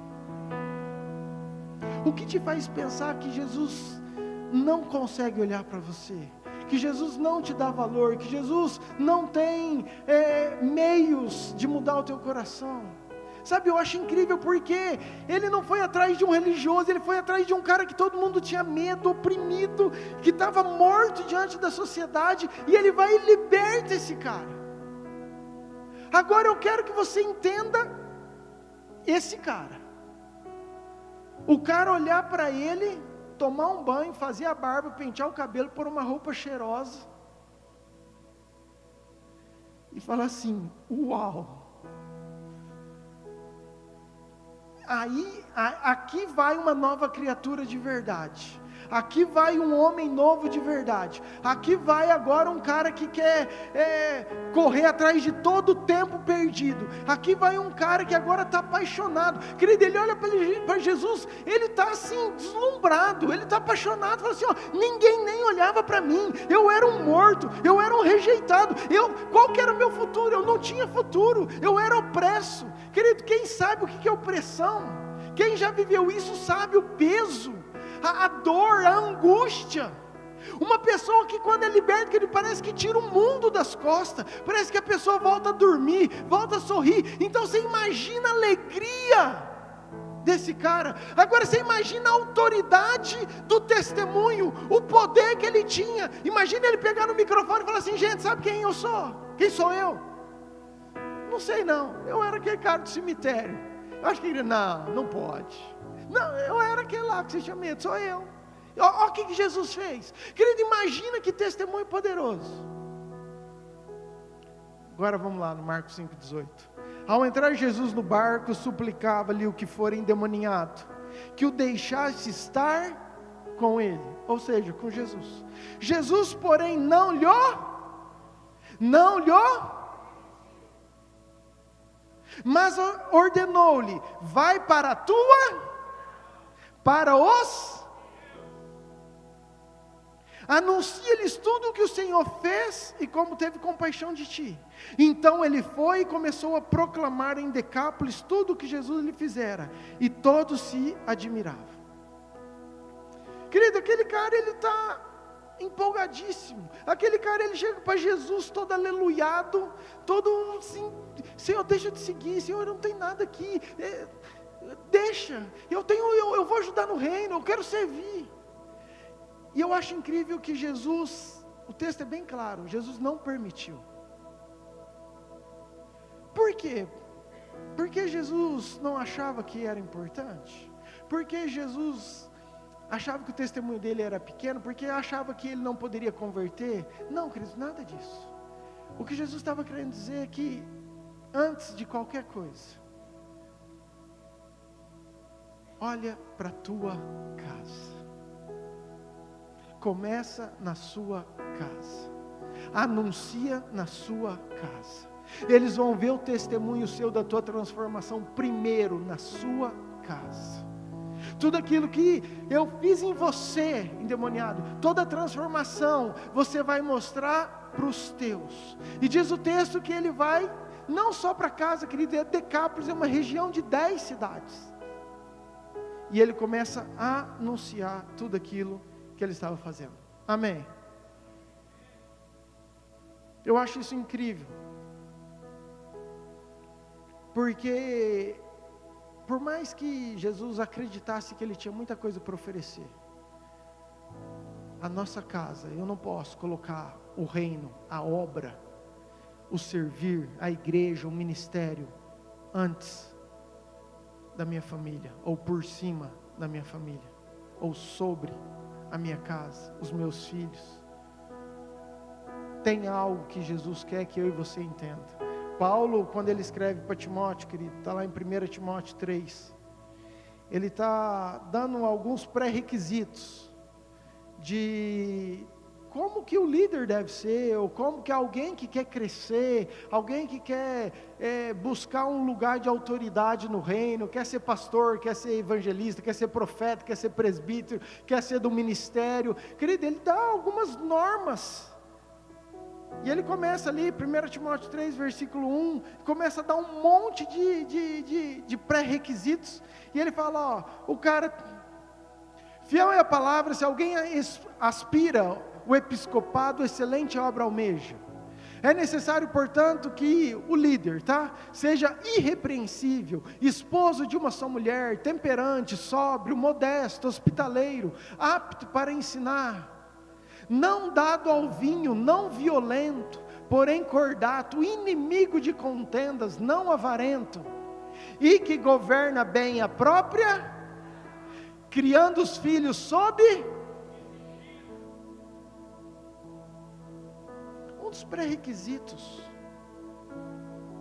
O que te faz pensar que Jesus não consegue olhar para você? Que Jesus não te dá valor? Que Jesus não tem meios de mudar o teu coração? Sabe, eu acho incrível porque ele não foi atrás de um religioso, ele foi atrás de um cara que todo mundo tinha medo, oprimido, que estava morto diante da sociedade, e ele vai e liberta esse cara. Agora eu quero que você entenda esse cara. O cara olhar para ele, tomar um banho, fazer a barba, pentear o cabelo, pôr uma roupa cheirosa, e falar assim: uau! Aí, aqui vai uma nova criatura de verdade, aqui vai um homem novo de verdade, aqui vai agora um cara que quer correr atrás de todo o tempo perdido, aqui vai um cara que agora está apaixonado. Querido, ele olha para Jesus, ele está assim, deslumbrado, ele está apaixonado, fala assim: ó, ninguém nem olhava para mim, eu era um morto, eu era um rejeitado, qual que era o meu futuro? Eu não tinha futuro, eu era opresso. Querido, quem sabe o que é opressão? Quem já viveu isso sabe o peso, a dor, a angústia. Uma pessoa que quando é liberta, que ele parece que tira o mundo das costas, parece que a pessoa volta a dormir, volta a sorrir. Então você imagina a alegria desse cara. Agora você imagina a autoridade do testemunho, o poder que ele tinha. Imagina ele pegar no microfone e falar assim: gente, sabe quem eu sou? Quem sou eu? Não sei não, eu era aquele cara do cemitério. Eu acho que ele, não pode. Não, eu era aquele lá que você tinha medo, sou eu. Olha o que Jesus fez. Querido, imagina que testemunho poderoso. Agora vamos lá no Marcos 5,18. Ao entrar Jesus no barco, suplicava-lhe o que for endemoniado, que o deixasse estar com ele, ou seja, com Jesus. Jesus, porém, não lhe, mas ordenou-lhe: vai para anuncia-lhes tudo o que o Senhor fez e como teve compaixão de ti. Então ele foi e começou a proclamar em Decápolis tudo o que Jesus lhe fizera, e todos se admiravam. Querido, aquele cara, ele está empolgadíssimo. Aquele cara, ele chega para Jesus todo aleluiado, todo assim: Senhor, deixa eu te seguir, Senhor, eu não tenho nada aqui, deixa, eu vou ajudar no reino, eu quero servir. E eu acho incrível que Jesus, o texto é bem claro, Jesus não permitiu. Por quê? Porque Jesus não achava que era importante? Porque Jesus achava que o testemunho dele era pequeno? Porque achava que ele não poderia converter? Não, queridos, nada disso. O que Jesus estava querendo dizer é que, antes de qualquer coisa, olha para a tua casa. Começa na sua casa. Anuncia na sua casa. Eles vão ver o testemunho seu da tua transformação primeiro na sua casa. Tudo aquilo que eu fiz em você, endemoniado, toda a transformação, você vai mostrar para os teus. E diz o texto que ele vai, não só para casa, querido, Decápolis é uma região de 10 cidades. E ele começa a anunciar tudo aquilo que ele estava fazendo. Amém. Eu acho isso incrível. Porque, por mais que Jesus acreditasse que ele tinha muita coisa para oferecer, a nossa casa, eu não posso colocar o reino, a obra, o servir, a igreja, o ministério, antes da minha família, ou por cima da minha família, ou sobre a minha casa, os meus filhos. Tem algo que Jesus quer que eu e você entenda. Paulo, quando ele escreve para Timóteo, querido, está lá em 1 Timóteo 3, ele está dando alguns pré-requisitos de como que o líder deve ser, ou como que alguém que quer crescer, alguém que quer buscar um lugar de autoridade no reino, quer ser pastor, quer ser evangelista, quer ser profeta, quer ser presbítero, quer ser do ministério, querido, ele dá algumas normas. E ele começa ali, 1 Timóteo 3, versículo 1, começa a dar um monte de pré-requisitos, e ele fala, ó, o cara, fiel é a palavra, se alguém aspira o episcopado, excelente obra almeja. É necessário, portanto, que o líder, seja irrepreensível, esposo de uma só mulher, temperante, sóbrio, modesto, hospitaleiro, apto para ensinar, não dado ao vinho, não violento, porém cordato, inimigo de contendas, não avarento, e que governa bem a própria, criando os filhos sob. Um dos pré-requisitos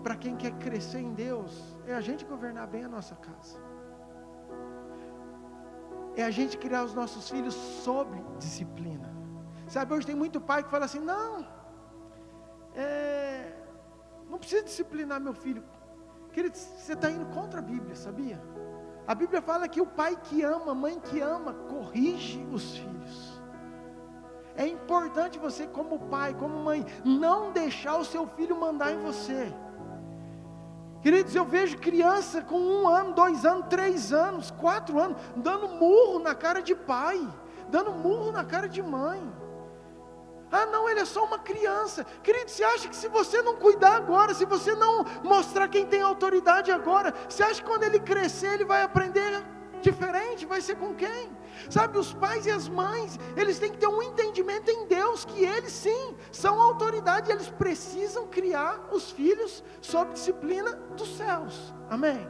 para quem quer crescer em Deus é a gente governar bem a nossa casa, é a gente criar os nossos filhos sob disciplina. Sabe, hoje tem muito pai que fala assim, não precisa disciplinar meu filho. Querido, você está indo contra a Bíblia, sabia? A Bíblia fala que o pai que ama, a mãe que ama, corrige os filhos. É importante você, como pai, como mãe, não deixar o seu filho mandar em você. Queridos, eu vejo criança com 1 ano, 2 anos, 3 anos, 4 anos, dando murro na cara de pai, dando murro na cara de mãe. Ah não, ele é só uma criança. Querido, você acha que se você não cuidar agora, se você não mostrar quem tem autoridade agora, você acha que quando ele crescer, ele vai aprender diferente? Vai ser com quem? Sabe, os pais e as mães, eles têm que ter um entendimento em Deus, que eles sim, são autoridade, eles precisam criar os filhos sob disciplina dos céus, amém?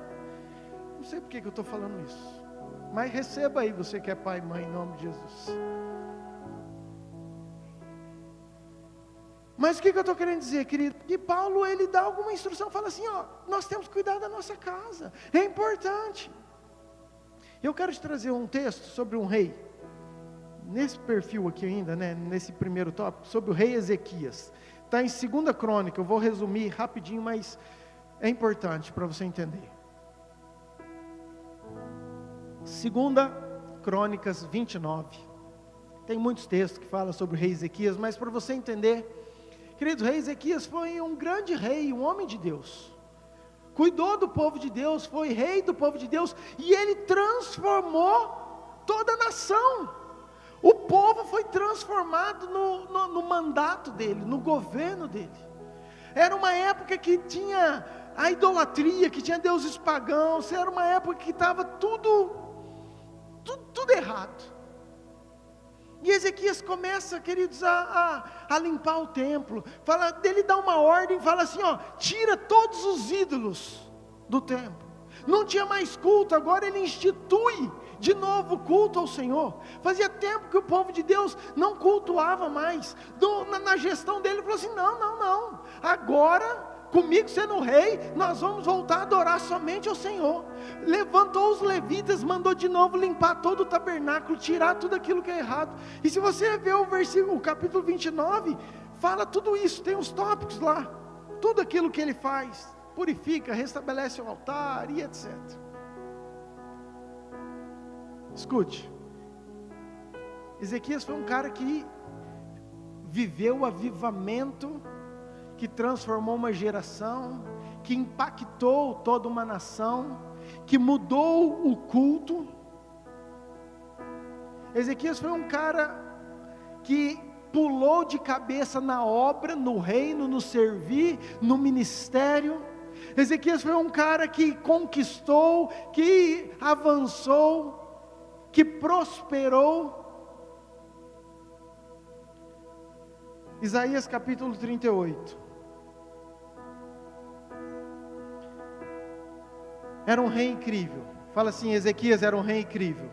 Não sei por que eu estou falando isso, mas receba aí, você que é pai e mãe, em nome de Jesus. Mas o que eu estou querendo dizer, querido? Que Paulo, ele dá alguma instrução, fala assim, ó, nós temos que cuidar da nossa casa, é importante. Eu quero te trazer um texto sobre um rei, nesse perfil aqui ainda, nesse primeiro tópico, sobre o rei Ezequias. Está em 2 Crônica, eu vou resumir rapidinho, mas é importante para você entender. 2 Crônicas 29, tem muitos textos que falam sobre o rei Ezequias, mas para você entender, queridos, o rei Ezequias foi um grande rei, um homem de Deus, cuidou do povo de Deus, foi rei do povo de Deus, e ele transformou toda a nação. O povo foi transformado no mandato dele, no governo dele. Era uma época que tinha a idolatria, que tinha deuses pagãos, era uma época que estava tudo errado. E Ezequias começa, queridos, a limpar o templo. Fala, dele dá uma ordem, fala assim, ó, tira todos os ídolos do templo. Não tinha mais culto, agora ele institui de novo o culto ao Senhor. Fazia tempo que o povo de Deus não cultuava mais. Na gestão dele, ele falou assim, não, agora, comigo sendo rei, nós vamos voltar a adorar somente ao Senhor. Levantou os levitas, mandou de novo limpar todo o tabernáculo, tirar tudo aquilo que é errado. E se você ver o capítulo 29, fala tudo isso, tem os tópicos lá, tudo aquilo que ele faz, purifica, restabelece o altar e etc. Escute, Ezequias foi um cara que viveu o avivamento, que transformou uma geração, que impactou toda uma nação, que mudou o culto. Ezequias foi um cara que pulou de cabeça na obra, no reino, no servir, no ministério. Ezequias foi um cara que conquistou, que avançou, que prosperou. Isaías capítulo 38. Era um rei incrível. Fala assim, Ezequias era um rei incrível.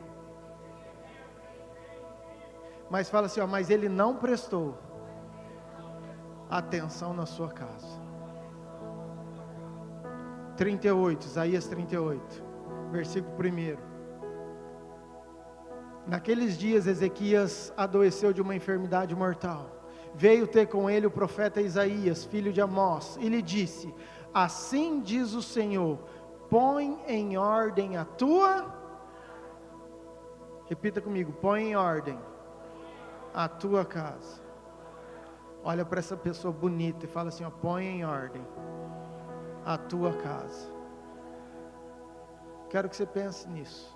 Mas fala assim, ó, mas ele não prestou atenção na sua casa. 38, Isaías 38, versículo 1. Naqueles dias Ezequias adoeceu de uma enfermidade mortal. Veio ter com ele o profeta Isaías, filho de Amós, e lhe disse, assim diz o Senhor, põe em ordem a tua, repita comigo, põe em ordem a tua casa. Olha para essa pessoa bonita e fala assim, ó, põe em ordem a tua casa. Quero que você pense nisso.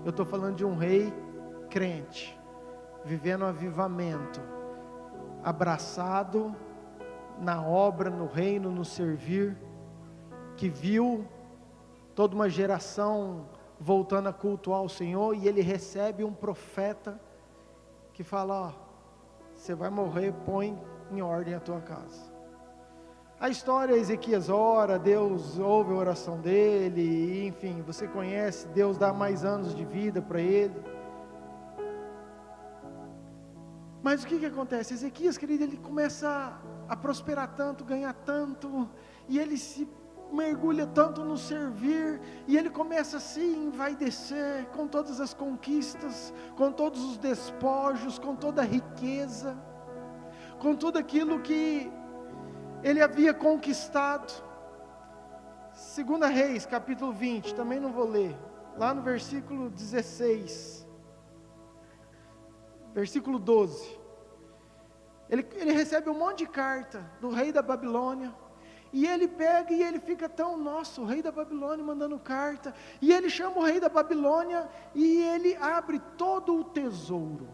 Eu estou falando de um rei crente, vivendo um avivamento, abraçado na obra, no reino, no servir, que viu toda uma geração voltando a cultuar o Senhor, e ele recebe um profeta que fala, ó, você vai morrer, põe em ordem a tua casa. A história, Ezequias ora, Deus ouve a oração dele, e, enfim, você conhece, Deus dá mais anos de vida para ele. Mas o que acontece? Ezequias, querido, ele começa a prosperar tanto, ganhar tanto, e ele se mergulha tanto no servir, e ele começa a se envaidecer com todas as conquistas, com todos os despojos, com toda a riqueza, com tudo aquilo que ele havia conquistado. 2 Reis, capítulo 20, também não vou ler, lá no versículo 16, versículo 12, ele recebe um monte de carta do rei da Babilônia, e ele pega e ele fica tão, nossa, o rei da Babilônia mandando carta, e ele chama o rei da Babilônia, e ele abre todo o tesouro,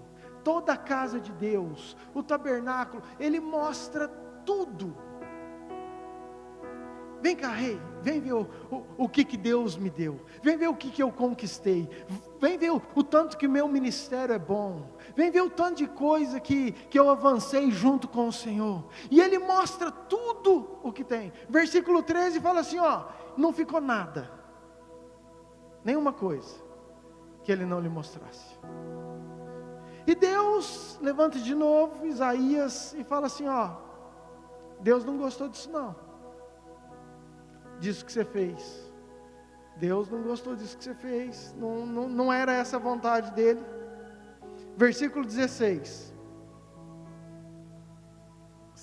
toda a casa de Deus, o tabernáculo, ele mostra tudo. Vem cá, rei, vem ver o que Deus me deu, vem ver o que eu conquistei, vem ver o tanto que meu ministério é bom, vem ver o tanto de coisa que eu avancei junto com o Senhor. E ele mostra tudo o que tem. Versículo 13 fala assim, ó, não ficou nada, nenhuma coisa que ele não lhe mostrasse. E Deus levanta de novo Isaías e fala assim, ó, Deus não gostou disso não, disso que você fez. Deus não gostou disso que você fez, não era essa a vontade dele. Versículo 16,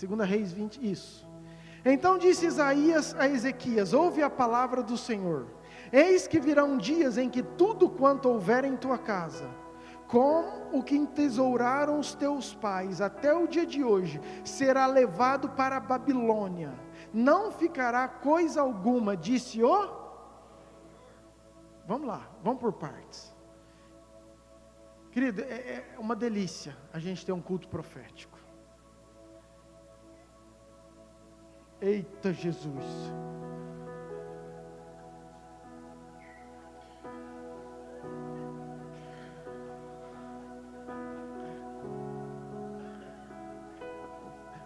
2 Reis 20, isso. Então disse Isaías a Ezequias, ouve a palavra do Senhor, eis que virão dias em que tudo quanto houver em tua casa, como o que entesouraram os teus pais até o dia de hoje, será levado para a Babilônia, não ficará coisa alguma, disse o... Vamos lá, vamos por partes. Querido, é uma delícia a gente ter um culto profético. Eita Jesus.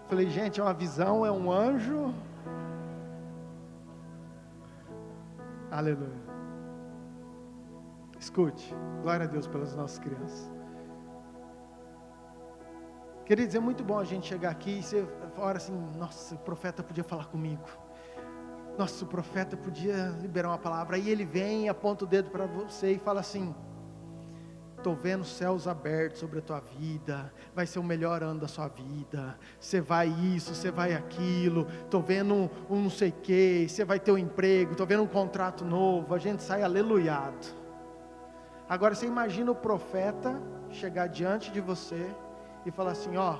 Falei, gente, é uma visão, é um anjo. Aleluia. Escute, glória a Deus pelas nossas crianças. Queridos, é muito bom a gente chegar aqui e você ora assim, nossa, o profeta podia falar comigo. Nossa, o profeta podia liberar uma palavra. Aí ele vem e aponta o dedo para você e fala assim, estou vendo os céus abertos sobre a tua vida, vai ser o melhor ano da sua vida, você vai isso, você vai aquilo, estou vendo um não sei o que, você vai ter um emprego, estou vendo um contrato novo, a gente sai aleluiado. Agora você imagina o profeta chegar diante de você e falar assim, ó,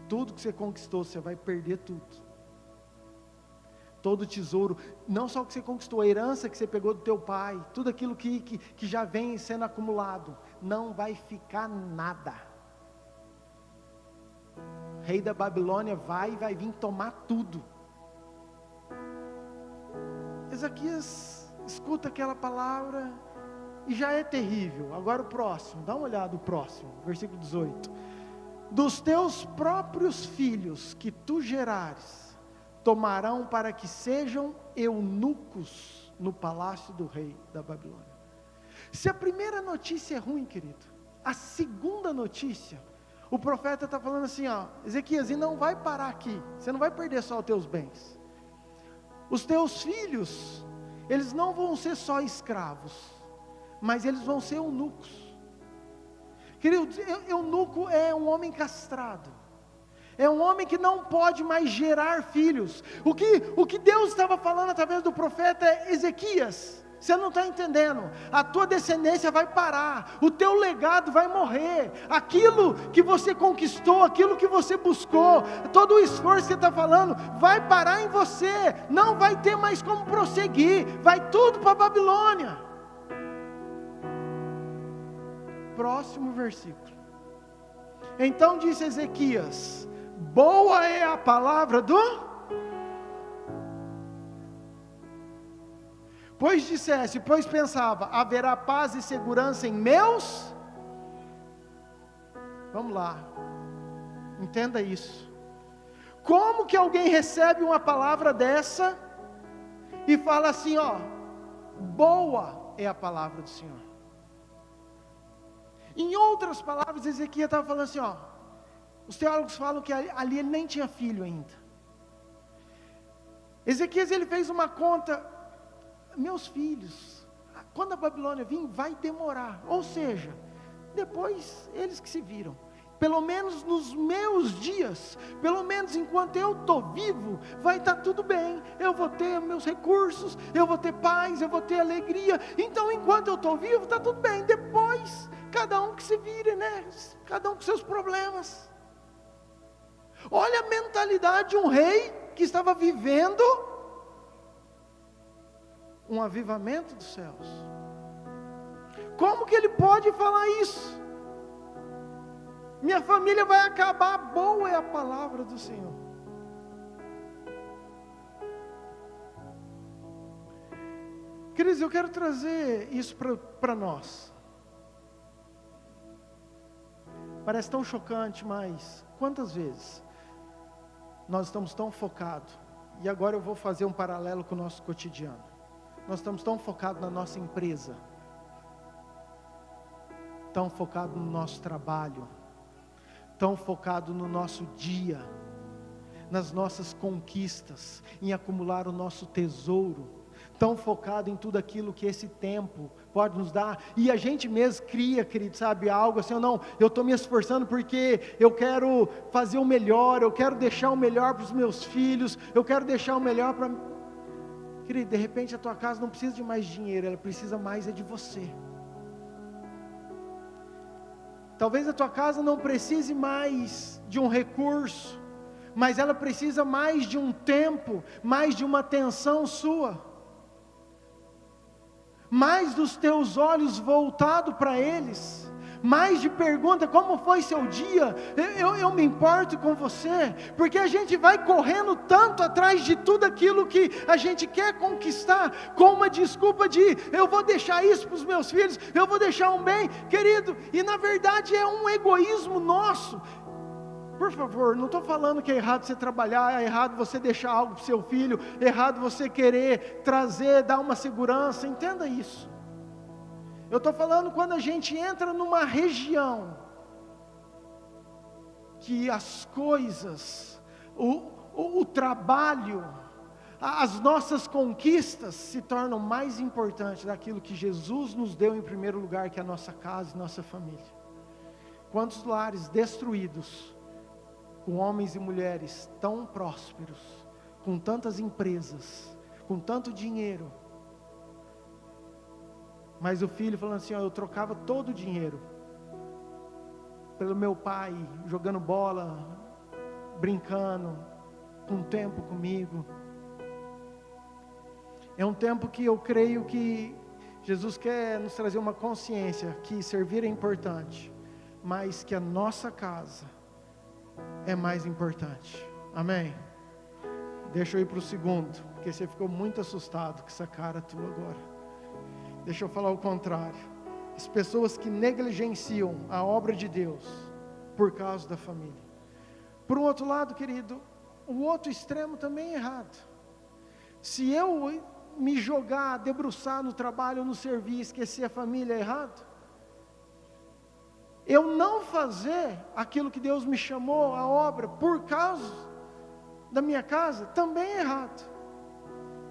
tudo que você conquistou, você vai perder tudo. Todo o tesouro, não só o que você conquistou, a herança que você pegou do teu pai, tudo aquilo que já vem sendo acumulado, não vai ficar nada. O rei da Babilônia vai vir tomar tudo. Ezequias escuta aquela palavra e já é terrível. Agora o próximo, dá uma olhada o próximo, versículo 18. Dos teus próprios filhos que tu gerares, tomarão para que sejam eunucos no palácio do rei da Babilônia. Se a primeira notícia é ruim, querido, a segunda notícia, o profeta está falando assim, ó, Ezequias, e não vai parar aqui, você não vai perder só os teus bens, os teus filhos, eles não vão ser só escravos, mas eles vão ser eunucos. Querido, eunuco é um homem castrado, é um homem que não pode mais gerar filhos. O que Deus estava falando através do profeta é, Ezequias, você não está entendendo, a tua descendência vai parar, o teu legado vai morrer, aquilo que você conquistou, aquilo que você buscou, todo o esforço que você está falando, vai parar em você, não vai ter mais como prosseguir, vai tudo para a Babilônia. Próximo versículo. Então disse Ezequias, boa é a palavra do... Pois pensava, haverá paz e segurança em meus... Vamos lá, entenda isso. Como que alguém recebe uma palavra dessa e fala assim, ó, boa é a palavra do Senhor? Em outras palavras, Ezequias estava falando assim, ó, os teólogos falam que ali ele nem tinha filho ainda. Ezequias, ele fez uma conta, meus filhos, quando a Babilônia vir, vai demorar, ou seja, depois eles que se viram, pelo menos nos meus dias, pelo menos enquanto eu estou vivo, vai estar tudo bem, eu vou ter meus recursos, eu vou ter paz, eu vou ter alegria, então enquanto eu estou vivo, está tudo bem, depois, cada um que se vire, né, cada um com seus problemas. Olha a mentalidade de um rei que estava vivendo um avivamento dos céus. Como que ele pode falar isso? Minha família vai acabar, boa é a palavra do Senhor. Queridos, eu quero trazer isso para nós. Parece tão chocante, mas quantas vezes nós estamos tão focados, e agora eu vou fazer um paralelo com o nosso cotidiano, nós estamos tão focados na nossa empresa, tão focados no nosso trabalho, tão focados no nosso dia, nas nossas conquistas, em acumular o nosso tesouro, tão focado em tudo aquilo que esse tempo pode nos dar, e a gente mesmo cria, querido, sabe, algo assim, não, eu estou me esforçando porque eu quero fazer o melhor, eu quero deixar o melhor para os meus filhos, eu quero deixar o melhor para... Querido, de repente a tua casa não precisa de mais dinheiro, ela precisa mais é de você. Talvez a tua casa não precise mais de um recurso, mas ela precisa mais de um tempo, mais de uma atenção sua, mais dos teus olhos voltados para eles, mais de pergunta, como foi seu dia, eu me importo com você, porque a gente vai correndo tanto atrás de tudo aquilo que a gente quer conquistar, com uma desculpa de, eu vou deixar isso para os meus filhos, eu vou deixar um bem, querido, e na verdade é um egoísmo nosso. Por favor, não estou falando que é errado você trabalhar, é errado você deixar algo para o seu filho, é errado você querer trazer, dar uma segurança, entenda isso. Eu estou falando quando a gente entra numa região, que as coisas, o trabalho, as nossas conquistas se tornam mais importantes daquilo que Jesus nos deu em primeiro lugar, que é a nossa casa e nossa família. Quantos lares destruídos, com homens e mulheres tão prósperos, com tantas empresas, com tanto dinheiro, mas o filho falando assim, eu trocava todo o dinheiro pelo meu pai, jogando bola, brincando, com tempo comigo. É um tempo que eu creio que Jesus quer nos trazer uma consciência que servir é importante, mas que a nossa casa é mais importante. Amém? Deixa eu ir para o segundo, porque você ficou muito assustado com essa cara tua agora. Deixa eu falar o contrário. As pessoas que negligenciam a obra de Deus por causa da família. Por um outro lado, querido, o outro extremo também é errado. Se eu me jogar, debruçar no trabalho, no serviço, esquecer a família é errado? Eu não fazer aquilo que Deus me chamou, a obra, por causa da minha casa, também é errado.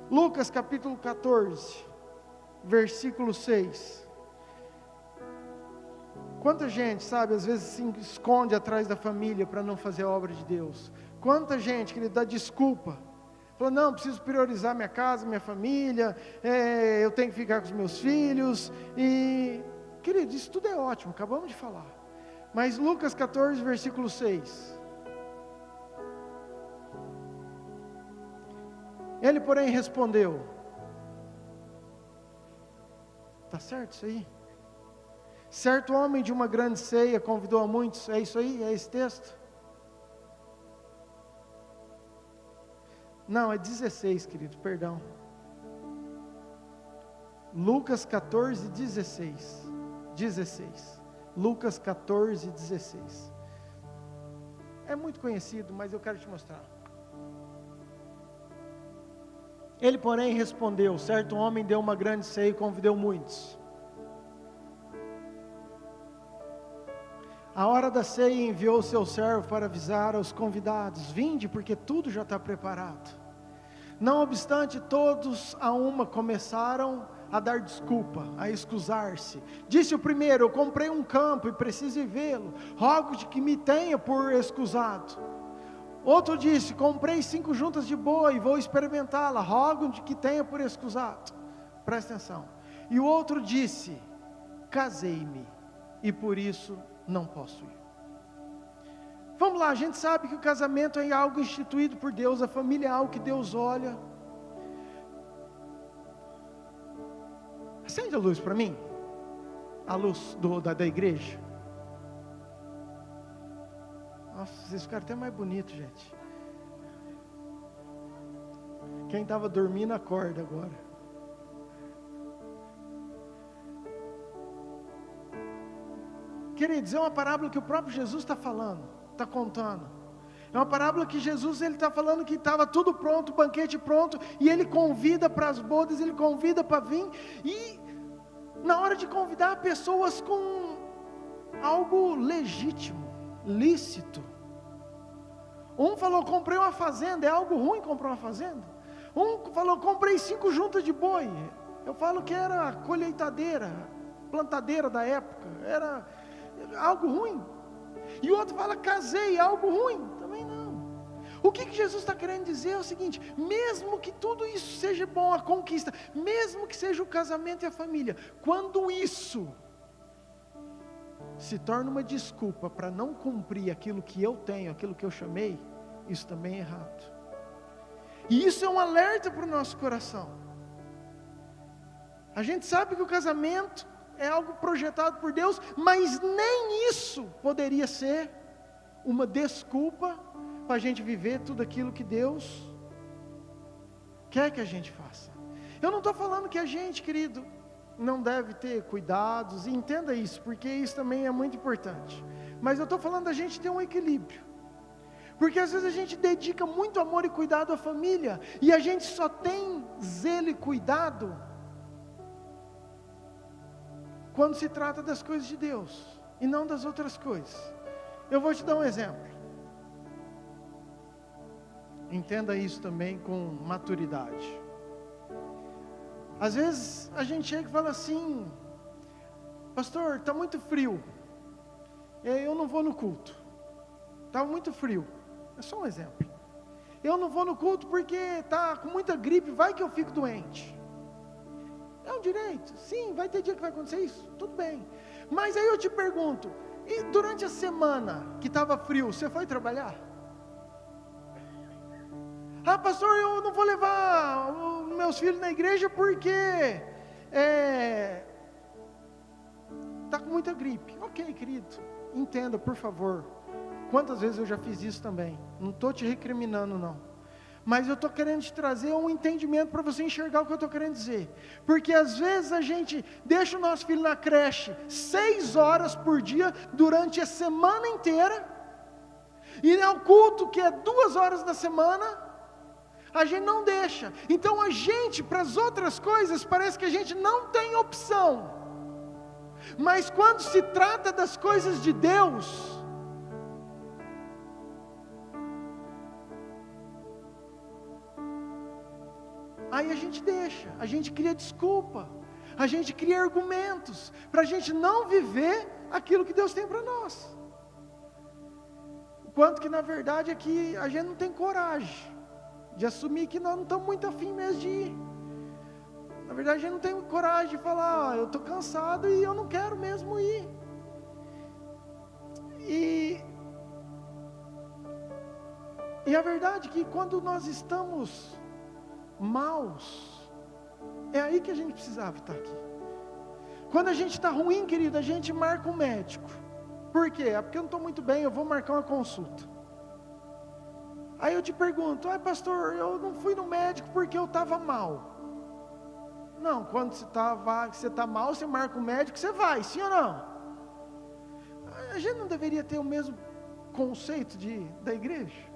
Lucas capítulo 14, versículo 6. Quanta gente, sabe, às vezes se esconde atrás da família para não fazer a obra de Deus. Quanta gente que lhe dá desculpa. Fala, não, preciso priorizar minha casa, minha família, eu tenho que ficar com os meus filhos. E, querido, isso tudo é ótimo, acabamos de falar. Mas Lucas 14, versículo 6. Ele, porém, respondeu. Está certo isso aí? Certo homem de uma grande ceia convidou a muitos. É isso aí? É esse texto? Não, é 16, querido, perdão. Lucas 14, 16. 16. Lucas 14, 16. É muito conhecido, mas eu quero te mostrar. Ele, porém, respondeu. Certo homem deu uma grande ceia e convidou muitos. A hora da ceia enviou o seu servo para avisar aos convidados: vinde, porque tudo já está preparado. Não obstante, todos a uma começaram a dar desculpa, a excusar-se. Disse o primeiro: eu comprei um campo e preciso ir vê-lo, rogo de que me tenha por excusado. Outro disse: comprei 5 juntas de boi e vou experimentá-la, rogo de que tenha por excusado. Presta atenção. E o outro disse: casei-me e por isso não posso ir. Vamos lá, a gente sabe que o casamento é algo instituído por Deus, a família é algo que Deus olha. Acende a luz para mim, a luz da igreja. Nossa, vocês ficaram até mais bonitos, gente. Quem estava dormindo acorda agora. Queridos, é uma parábola que o próprio Jesus está falando, está contando. É uma parábola que Jesus está falando que estava tudo pronto, o banquete pronto, e Ele convida para as bodas, Ele convida para vir, e na hora de convidar pessoas com algo legítimo, lícito. Um falou, comprei uma fazenda. É algo ruim comprar uma fazenda? Um falou, comprei 5 juntas de boi. Eu falo que era colheitadeira, plantadeira da época, era algo ruim. E o outro fala, casei, é algo ruim? Também não. O que Jesus está querendo dizer é o seguinte: mesmo que tudo isso seja bom, a conquista, mesmo que seja o casamento e a família, quando isso se torna uma desculpa para não cumprir aquilo que eu tenho, aquilo que eu chamei, isso também é errado. E isso é um alerta para o nosso coração. A gente sabe que o casamento é algo projetado por Deus, mas nem isso poderia ser uma desculpa para a gente viver tudo aquilo que Deus quer que a gente faça. Eu não estou falando que a gente, querido, não deve ter cuidados, e entenda isso, porque isso também é muito importante. Mas eu estou falando da gente ter um equilíbrio. Porque às vezes a gente dedica muito amor e cuidado à família, e a gente só tem zelo e cuidado quando se trata das coisas de Deus, e não das outras coisas. Eu vou te dar um exemplo. Entenda isso também com maturidade. Às vezes a gente chega e fala assim: pastor, está muito frio, eu não vou no culto. Está muito frio. É só um exemplo. Eu não vou no culto porque está com muita gripe, vai que eu fico doente. É um direito, sim, vai ter dia que vai acontecer isso, tudo bem. Mas aí eu te pergunto, e durante a semana que estava frio, você foi trabalhar? Ah, pastor, eu não vou levar os meus filhos na igreja porque está com muita gripe. Ok, querido, entenda, por favor. Quantas vezes eu já fiz isso também? Não estou te recriminando, não. Mas eu estou querendo te trazer um entendimento para você enxergar o que eu estou querendo dizer. Porque às vezes a gente deixa o nosso filho na creche 6 horas por dia, durante a semana inteira, e ao culto, que é 2 horas da semana, a gente não deixa. Então a gente, para as outras coisas, parece que a gente não tem opção. Mas quando se trata das coisas de Deus, aí a gente deixa, a gente cria desculpa, a gente cria argumentos, para a gente não viver aquilo que Deus tem para nós. Quanto que na verdade é que a gente não tem coragem de assumir que nós não estamos muito afim mesmo de ir. Na verdade a gente não tem coragem de falar: eu estou cansado e eu não quero mesmo ir. E a verdade é que quando nós estamos maus, é aí que a gente precisava estar aqui. Quando a gente está ruim, querido, a gente marca um médico. Por quê? É porque eu não estou muito bem, eu vou marcar uma consulta. Aí eu te pergunto: pastor, eu não fui no médico porque eu estava mal. Não, quando você está mal, você marca o médico, você vai, sim ou não? A gente não deveria ter o mesmo conceito da igreja?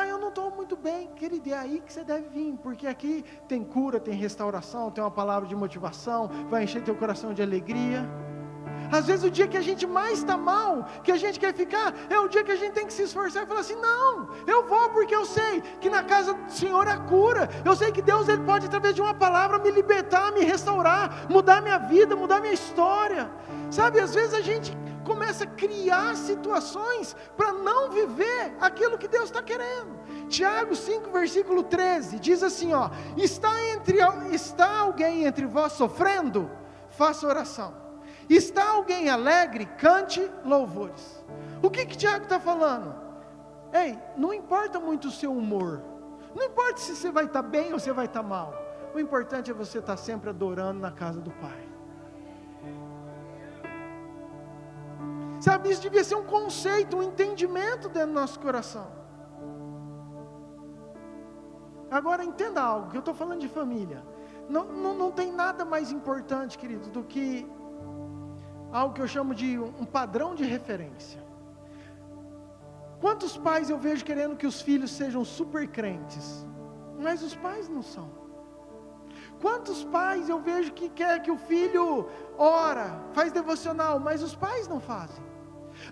Eu não estou muito bem, querido, é aí que você deve vir, porque aqui tem cura, tem restauração, tem uma palavra de motivação, vai encher teu coração de alegria. Às vezes o dia que a gente mais está mal, que a gente quer ficar, é o dia que a gente tem que se esforçar e falar assim: não, eu vou porque eu sei que na casa do Senhor há cura, eu sei que Deus Ele pode, através de uma palavra, me libertar, me restaurar, mudar minha vida, mudar minha história. Sabe, às vezes a gente começa a criar situações para não viver aquilo que Deus está querendo. Tiago 5, versículo 13, diz assim: está alguém entre vós sofrendo? Faça oração. Está alguém alegre? Cante louvores. O que Tiago está falando? Ei, não importa muito o seu humor, não importa se você vai estar bem ou se vai estar mal, o importante é você estar sempre adorando na casa do Pai. Sabe, isso devia ser um conceito, um entendimento dentro do nosso coração. Agora entenda algo, que eu estou falando de família. Não tem nada mais importante, querido, do que algo que eu chamo de um padrão de referência. Quantos pais eu vejo querendo que os filhos sejam super crentes, mas os pais não são. Quantos pais eu vejo que quer que o filho ora, faz devocional, mas os pais não fazem.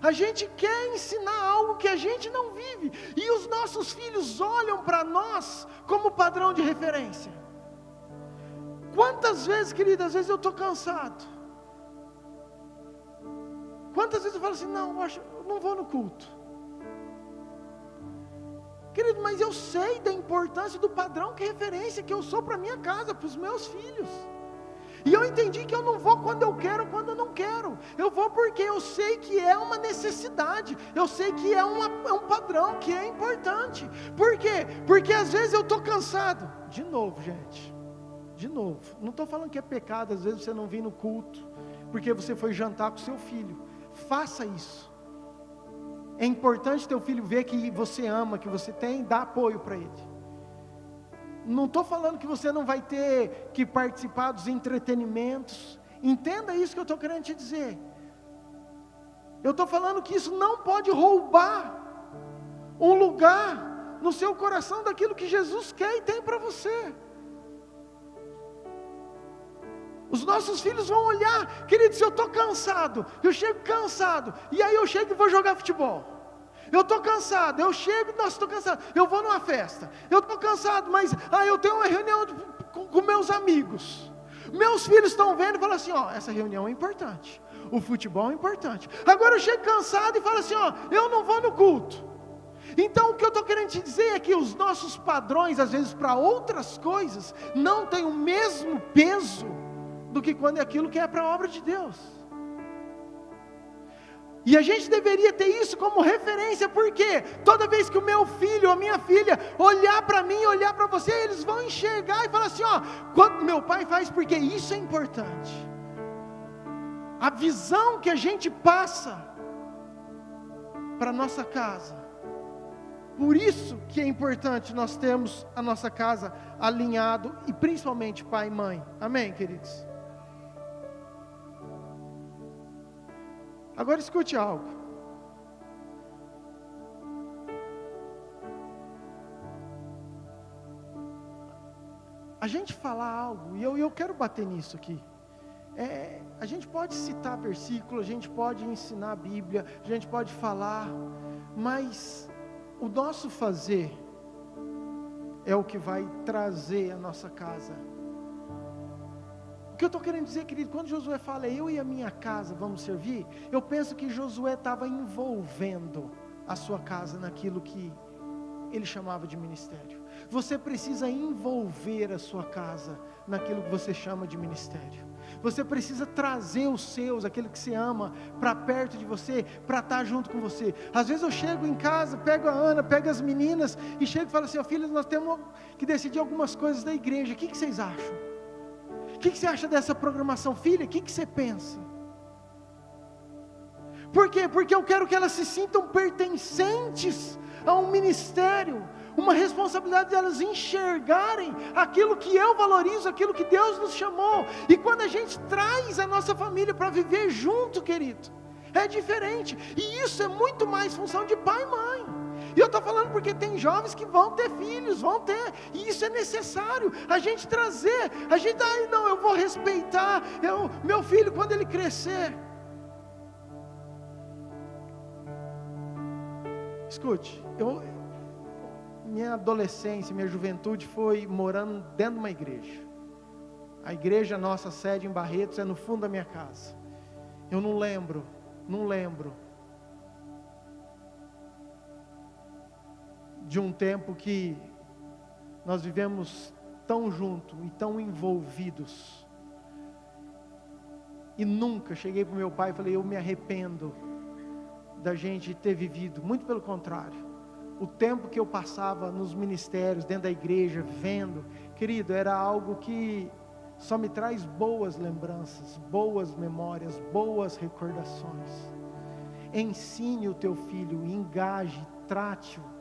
A gente quer ensinar algo que a gente não vive, e os nossos filhos olham para nós como padrão de referência. Quantas vezes, querida, às vezes eu estou cansado. Quantas vezes eu falo assim: não, eu não vou no culto. Querido, mas eu sei da importância do padrão que referência que eu sou para minha casa, para os meus filhos. E eu entendi que eu não vou quando eu quero, quando eu não quero. Eu vou porque eu sei que é uma necessidade. Eu sei que é um padrão, que é importante. Por quê? Porque às vezes eu estou cansado. De novo, gente. De novo. Não estou falando que é pecado, às vezes você não vir no culto, porque você foi jantar com seu filho. Faça isso. É importante teu filho ver que você ama, que você tem, dá apoio para ele. Não estou falando que você não vai ter que participar dos entretenimentos. Entenda isso que eu estou querendo te dizer. Eu estou falando que isso não pode roubar um lugar no seu coração daquilo que Jesus quer e tem para você. Os nossos filhos vão olhar, querido, se eu estou cansado, eu chego cansado, e aí eu chego e vou jogar futebol. Eu estou cansado, eu chego, nossa, estou cansado, eu vou numa festa. Eu estou cansado, mas eu tenho uma reunião com meus amigos. Meus filhos estão vendo e falam assim, ó, essa reunião é importante, o futebol é importante. Agora eu chego cansado e falo assim, ó, eu não vou no culto. Então o que eu estou querendo te dizer é que os nossos padrões, às vezes para outras coisas, não têm o mesmo peso do que quando é aquilo que é para a obra de Deus. E a gente deveria ter isso como referência, porque toda vez que o meu filho ou a minha filha olhar para mim, olhar para você, eles vão enxergar e falar assim, ó, quando meu pai faz, porque isso é importante. A visão que a gente passa para nossa casa, por isso que é importante nós termos a nossa casa alinhado, e principalmente pai e mãe, amém, queridos? Agora escute algo. A gente falar algo, e eu quero bater nisso aqui. A gente pode citar versículo, a gente pode ensinar a Bíblia, a gente pode falar, mas o nosso fazer é o que vai trazer a nossa casa. O que eu estou querendo dizer, querido, quando Josué fala, eu e a minha casa vamos servir, eu penso que Josué estava envolvendo a sua casa naquilo que ele chamava de ministério. Você precisa envolver a sua casa naquilo que você chama de ministério. Você precisa trazer os seus, aquele que você ama, para perto de você, para estar junto com você. Às vezes eu chego em casa, pego a Ana, pego as meninas, e chego e falo assim, filhas, nós temos que decidir algumas coisas da igreja, o que vocês acham? O que você acha dessa programação? Filha, o que você pensa? Por quê? Porque eu quero que elas se sintam pertencentes a um ministério, uma responsabilidade de elas enxergarem aquilo que eu valorizo, aquilo que Deus nos chamou. E quando a gente traz a nossa família para viver junto, querido, é diferente. E isso é muito mais função de pai e mãe. E eu estou falando porque tem jovens que vão ter filhos, e isso é necessário, a gente trazer, não, eu vou respeitar, meu filho quando ele crescer. Escute, minha adolescência, minha juventude foi morando dentro de uma igreja. A igreja, nossa sede em Barretos, é no fundo da minha casa. Eu não lembro, de um tempo que nós vivemos tão junto e tão envolvidos, e nunca cheguei para o meu pai e falei, eu me arrependo da gente ter vivido, muito pelo contrário, o tempo que eu passava nos ministérios, dentro da igreja, vendo, querido, era algo que só me traz boas lembranças, boas memórias, boas recordações. Ensine o teu filho, engaje, trate-o,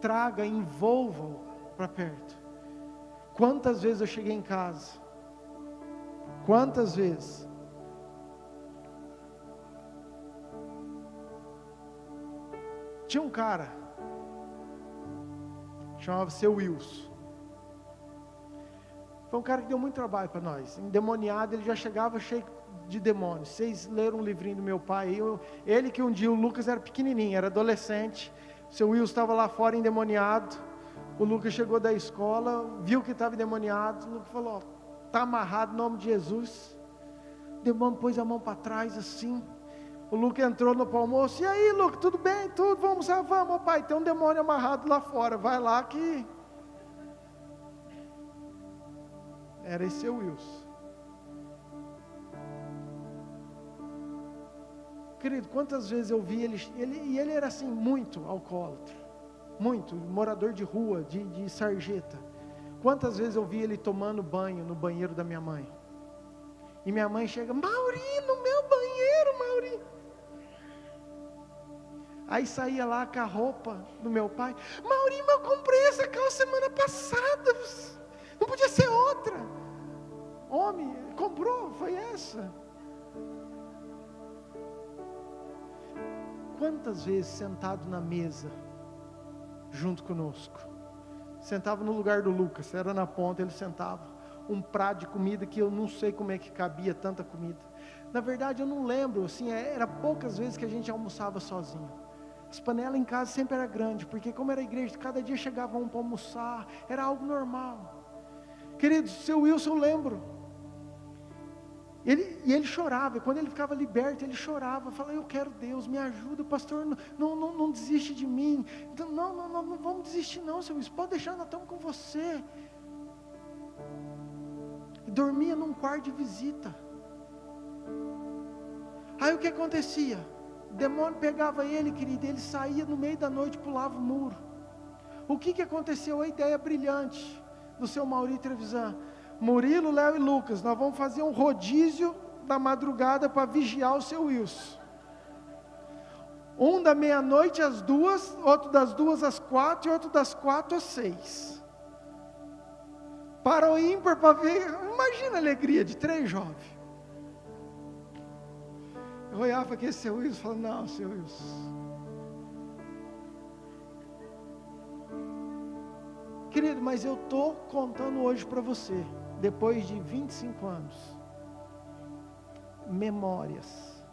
traga, envolva-o para perto. Quantas vezes eu cheguei em casa, quantas vezes, tinha um cara, chamava-se Wilson, foi um cara que deu muito trabalho para nós, endemoniado, ele já chegava cheio de demônios. Vocês leram um livrinho do meu pai, ele que um dia, o Lucas era pequenininho, era adolescente, o seu Wilson estava lá fora endemoniado, o Lucas chegou da escola, viu que estava endemoniado, o Lucas falou, está amarrado em nome de Jesus. O demônio pôs a mão para trás assim, o Lucas entrou no almoço, e aí Lucas, tudo bem? Tudo, vamos, vamos pai, tem um demônio amarrado lá fora, vai lá que... Era esse seu Wilson. Querido, quantas vezes eu vi ele era assim, muito alcoólatra, muito, morador de rua, de sarjeta. Quantas vezes eu vi ele tomando banho no banheiro da minha mãe. E minha mãe chega, Mauri, no meu banheiro, Mauri. Aí saía lá com a roupa do meu pai, Mauri, mas eu comprei essa calça semana passada, não podia ser outra. Homem, comprou, foi essa. Quantas vezes sentado na mesa, junto conosco. Sentava no lugar do Lucas, era na ponta, ele sentava. Um prato de comida que eu não sei como é que cabia tanta comida. Na verdade eu não lembro, assim, era poucas vezes que a gente almoçava sozinho. As panelas em casa sempre eram grandes, porque como era igreja, cada dia chegava um para almoçar, era algo normal. Queridos, seu Wilson, eu lembro. Ele chorava, e quando ele ficava liberto, ele chorava, falava, eu quero Deus, me ajuda, pastor, não desiste de mim. Então, não vamos desistir não, seu Wilson, pode deixar, nós estamos com você. E dormia num quarto de visita. Aí o que acontecia? O demônio pegava ele, querido, ele saía no meio da noite, pulava o muro. O que aconteceu? A ideia brilhante do seu Mauri Trevisan. Murilo, Léo e Lucas, nós vamos fazer um rodízio da madrugada para vigiar o seu Wilson. Um da meia-noite às 2, outro das 2 às 4 e outro das 4 às 6. Para o ímpar, para ver, imagina a alegria de 3 jovens. Eu olhava aqui, seu Wilson, e falava, não, seu Wilson. Querido, mas eu estou contando hoje para você, depois de 25 anos, memórias,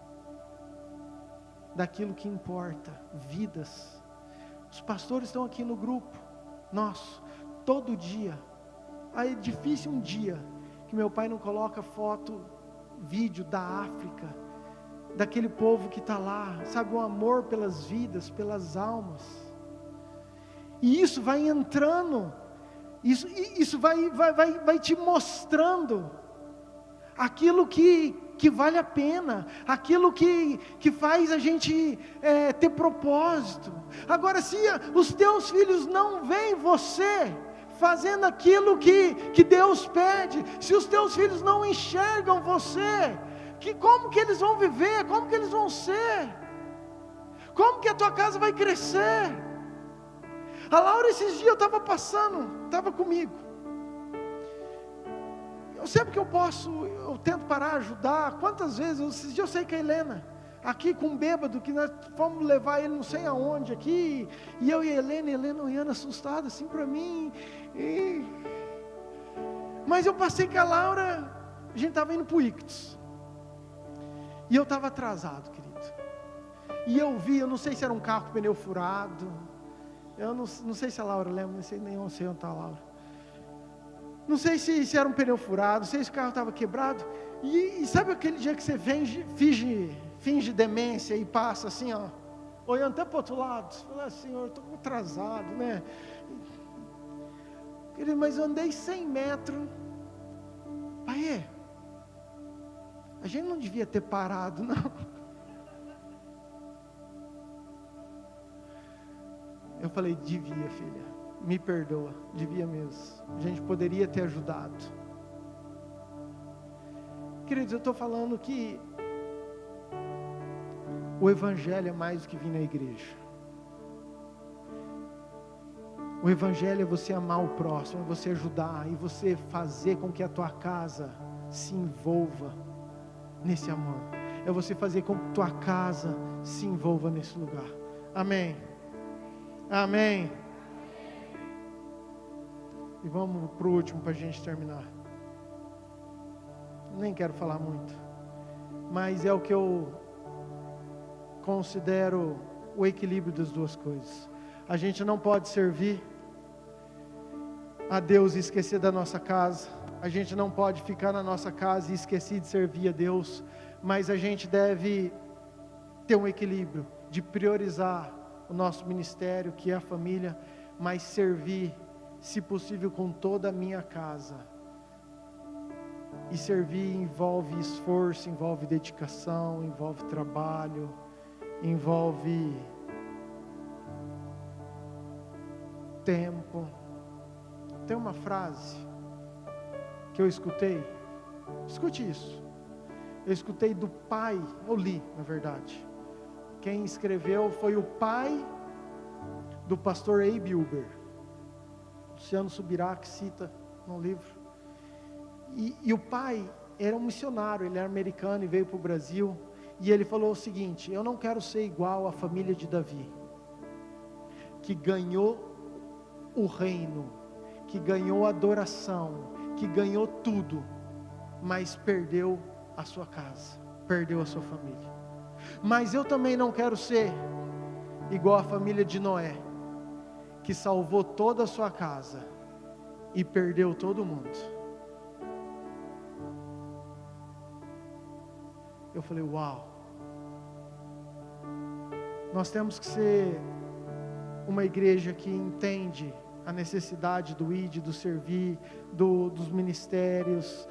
daquilo que importa, vidas. Os pastores estão aqui no grupo nosso, todo dia. Aí é difícil um dia, que meu pai não coloca foto, vídeo da África, daquele povo que está lá, sabe, o amor pelas vidas, pelas almas. E isso vai entrando, isso vai te mostrando aquilo que vale a pena, aquilo que faz a gente ter propósito. Agora, se os teus filhos não veem você fazendo aquilo que Deus pede, se os teus filhos não enxergam você, como que eles vão viver, como que eles vão ser, como que a tua casa vai crescer? A Laura esses dias estava comigo, eu sempre que eu posso, eu tento parar, ajudar. Quantas vezes, esses dias eu sei que a Helena, aqui com um bêbado, que nós fomos levar ele não sei aonde aqui, e eu e a Helena olhando assustada assim para mim, mas eu passei com a Laura, a gente estava indo para o Ictus, e eu estava atrasado, querido, e eu vi, eu não sei se era um carro com pneu furado, eu não sei se a Laura lembra, não sei onde está a Laura, não sei se era um pneu furado, não sei se o carro estava quebrado, e sabe aquele dia que você finge demência e passa assim, ó, olhando até para o outro lado, fala, Senhor, eu estou atrasado, né? Querido, mas eu andei 100 metros, pai, a gente não devia ter parado, não. Eu falei, devia, filha, me perdoa, devia mesmo, a gente poderia ter ajudado. Queridos, eu estou falando que o Evangelho é mais do que vir na igreja. O Evangelho é você amar o próximo, é você ajudar, e você fazer com que a tua casa se envolva nesse amor. É você fazer com que a tua casa se envolva nesse lugar. Amém. Amém. E vamos para o último para a gente terminar. Nem quero falar muito, mas é o que eu considero o equilíbrio das duas coisas. A gente não pode servir a Deus e esquecer da nossa casa. A gente não pode ficar na nossa casa e esquecer de servir a Deus. Mas a gente deve ter um equilíbrio de priorizar o nosso ministério, que é a família, mas servir, se possível, com toda a minha casa. E servir envolve esforço, envolve dedicação, envolve trabalho, envolve tempo. Tem uma frase que eu escutei, escute isso, eu escutei do pai, eu li na verdade, quem escreveu foi o pai do pastor Abe Uber, Luciano Subirac cita no livro, e o pai era um missionário, ele era americano e veio para o Brasil, e ele falou o seguinte: eu não quero ser igual à família de Davi, que ganhou o reino, que ganhou a adoração, que ganhou tudo, mas perdeu a sua casa, perdeu a sua família. Mas eu também não quero ser igual a família de Noé, que salvou toda a sua casa e perdeu todo mundo. Eu falei, uau, nós temos que ser uma igreja que entende a necessidade do ir, do servir, dos ministérios,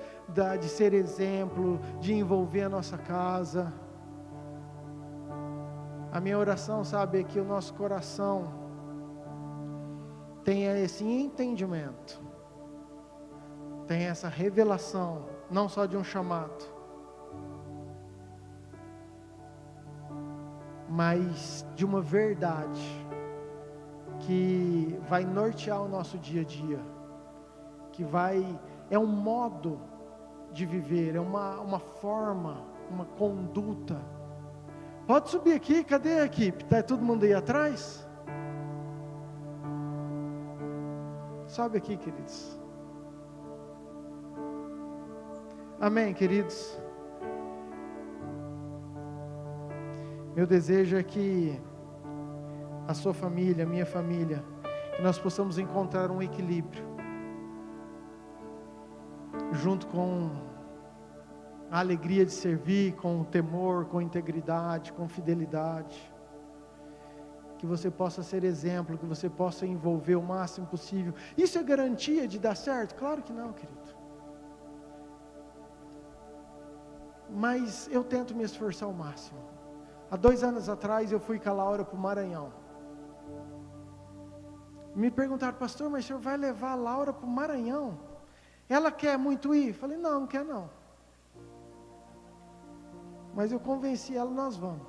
de ser exemplo, de envolver a nossa casa. A minha oração, sabe, é que o nosso coração tenha esse entendimento, tenha essa revelação, não só de um chamado, mas de uma verdade que vai nortear o nosso dia a dia, que é um modo de viver, é uma forma, uma conduta. Pode subir aqui, cadê a equipe? Está todo mundo aí atrás? Sobe aqui, queridos. Amém, queridos? Meu desejo é que a sua família, a minha família, que nós possamos encontrar um equilíbrio, junto com a alegria de servir, com o temor, com integridade, com fidelidade, que você possa ser exemplo, que você possa envolver o máximo possível. Isso é garantia de dar certo? Claro que não, querido. Mas eu tento me esforçar ao máximo. Há 2 anos atrás eu fui com a Laura para o Maranhão. Me perguntaram, pastor, mas o senhor vai levar a Laura para o Maranhão? Ela quer muito ir? Falei, não quer não. Mas eu convenci ela, nós vamos.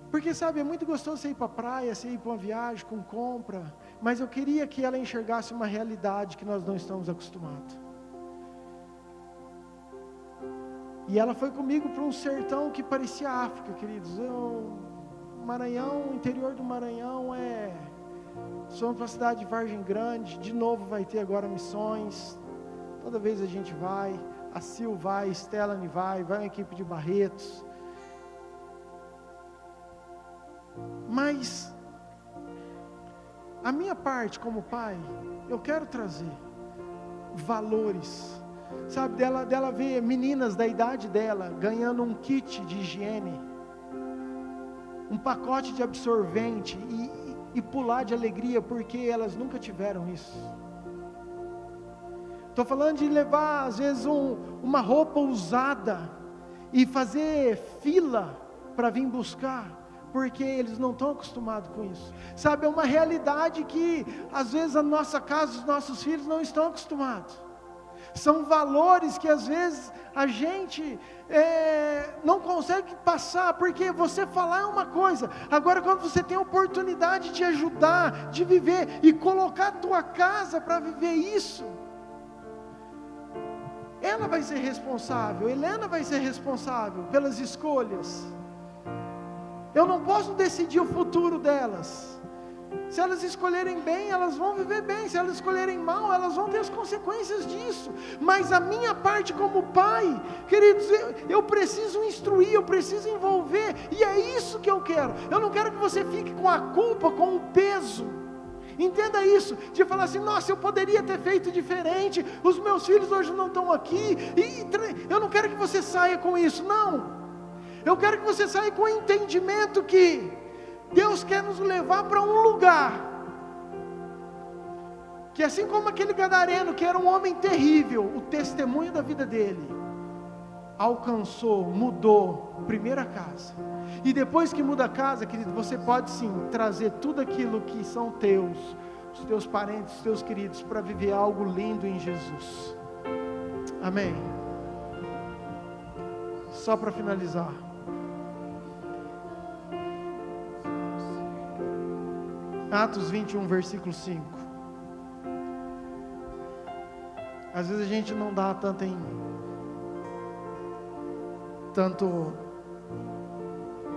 Porque sabe, é muito gostoso você ir para a praia, você ir para uma viagem com compra, mas eu queria que ela enxergasse uma realidade que nós não estamos acostumados. E ela foi comigo para um sertão que parecia África, queridos. Maranhão, o interior do Maranhão somos uma cidade de Vargem Grande, de novo vai ter agora missões, toda vez a gente vai, a Sil vai, Stelane vai uma equipe de Barretos, mas a minha parte como pai, eu quero trazer valores, sabe, dela ver meninas da idade dela, ganhando um kit de higiene, um pacote de absorvente e pular de alegria porque elas nunca tiveram isso. Estou falando de levar às vezes uma roupa usada e fazer fila para vir buscar, porque eles não estão acostumados com isso. Sabe, é uma realidade que às vezes a nossa casa, os nossos filhos não estão acostumados. São valores que às vezes a gente não consegue passar, porque você falar é uma coisa, agora quando você tem a oportunidade de ajudar, de viver e colocar a tua casa para viver isso, ela vai ser responsável, Helena vai ser responsável pelas escolhas. Eu não posso decidir o futuro delas. Se elas escolherem bem, elas vão viver bem. Se elas escolherem mal, elas vão ter as consequências disso. Mas a minha parte como pai, queridos, eu preciso instruir, eu preciso envolver. E é isso que eu quero. Eu não quero que você fique com a culpa, com o peso. Entenda isso, de falar assim, nossa, eu poderia ter feito diferente, os meus filhos hoje não estão aqui, eu não quero que você saia com isso, não. Eu quero que você saia com o entendimento que Deus quer nos levar para um lugar, que assim como aquele gadareno, que era um homem terrível, o testemunho da vida dele, alcançou, mudou, primeira casa, e depois que muda a casa, querido, você pode sim, trazer tudo aquilo que são os teus parentes, os teus queridos, para viver algo lindo em Jesus, amém? Só para finalizar, Atos 21, versículo 5. Às vezes a gente não dá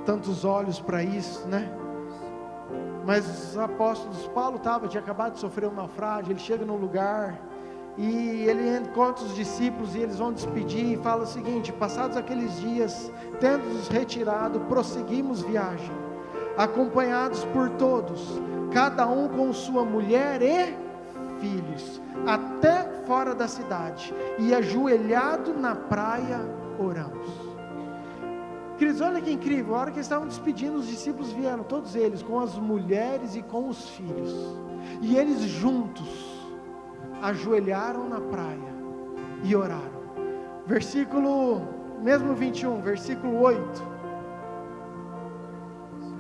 tantos olhos para isso, né? Mas os apóstolos, Paulo tinha acabado de sofrer um naufrágio, ele chega num lugar e ele encontra os discípulos e eles vão despedir e fala o seguinte: passados aqueles dias, tendo-nos retirado, prosseguimos viagem, acompanhados por todos, cada um com sua mulher e filhos, até fora da cidade, e ajoelhado na praia oramos. Queridos, olha que incrível, a hora que eles estavam despedindo, os discípulos vieram, todos eles, com as mulheres e com os filhos, e eles juntos ajoelharam na praia e oraram. Versículo, mesmo 21, versículo 8.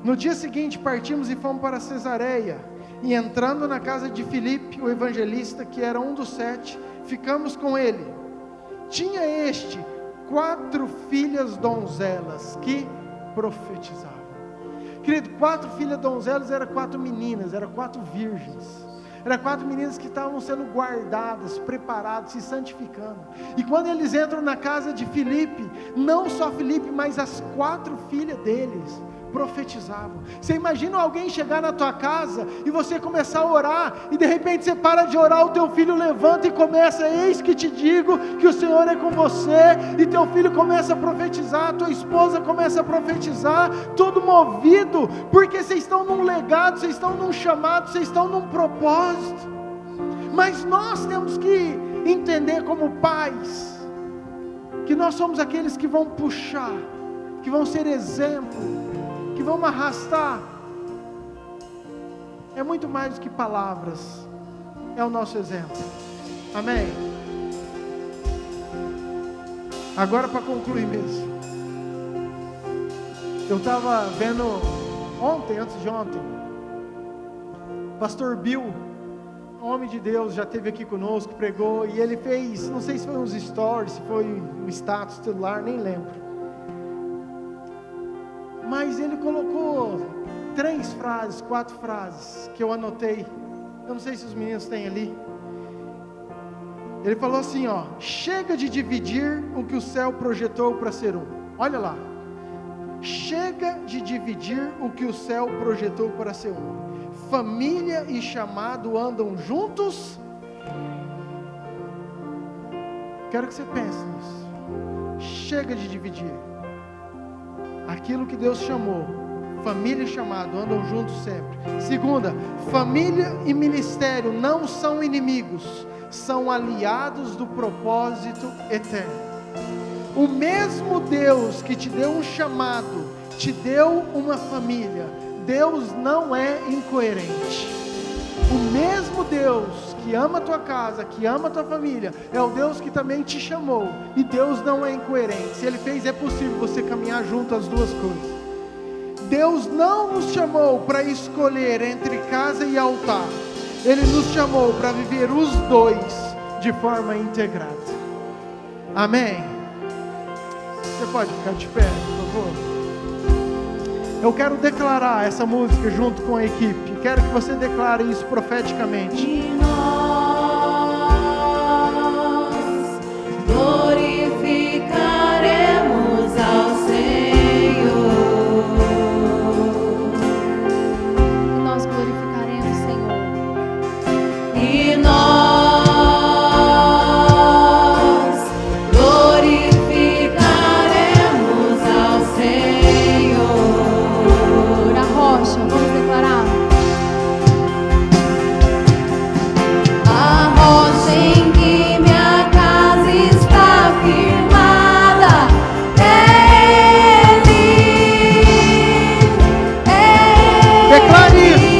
No dia seguinte partimos e fomos para Cesareia, e entrando na casa de Filipe, o evangelista, que era um dos 7, ficamos com ele. Tinha este 4 filhas donzelas que profetizavam. Querido, 4 filhas donzelas eram 4 meninas, eram 4 virgens. Eram 4 meninas que estavam sendo guardadas, preparadas, se santificando. E quando eles entram na casa de Filipe, não só Filipe, mas as 4 filhas deles profetizavam. Você imagina alguém chegar na tua casa e você começar a orar, e de repente você para de orar, o teu filho levanta e começa: eis que te digo que o Senhor é com você, e teu filho começa a profetizar, tua esposa começa a profetizar, tudo movido, porque vocês estão num legado, vocês estão num chamado, vocês estão num propósito. Mas nós temos que entender como pais, que nós somos aqueles que vão puxar, que vão ser exemplo, que vão arrastar. É muito mais do que palavras, é o nosso exemplo. Amém? Agora, para concluir mesmo, eu estava vendo antes de ontem, Pastor Bill, homem de Deus, já esteve aqui conosco, pregou, e ele fez, não sei se foi uns stories, se foi um status celular, nem lembro, mas ele colocou 3 frases, 4 frases, que eu anotei. Eu não sei se os meninos têm ali. Ele falou assim, chega de dividir o que o céu projetou para ser um. Olha lá, chega de dividir o que o céu projetou para ser um. Família e chamado andam juntos. Quero que você pense nisso. Chega de dividir. Aquilo que Deus chamou, família e chamado andam juntos sempre. Segunda, família e ministério não são inimigos, são aliados do propósito eterno. O mesmo Deus que te deu um chamado, te deu uma família. Deus não é incoerente. O mesmo Deus que ama a tua casa, que ama a tua família, é o Deus que também te chamou. E Deus não é incoerente. Se Ele fez, é possível você caminhar junto as duas coisas. Deus não nos chamou para escolher entre casa e altar. Ele nos chamou para viver os dois de forma integrada. Amém? Você pode ficar de pé, por favor? Eu quero declarar essa música junto com a equipe. Quero que você declare isso profeticamente. E nós glorificaremos ao Senhor. Nós glorificaremos, Senhor. E nós glorificaremos ao Senhor. A rocha, vamos declarar. A rocha em que minha casa está firmada é Ele. Declare isso.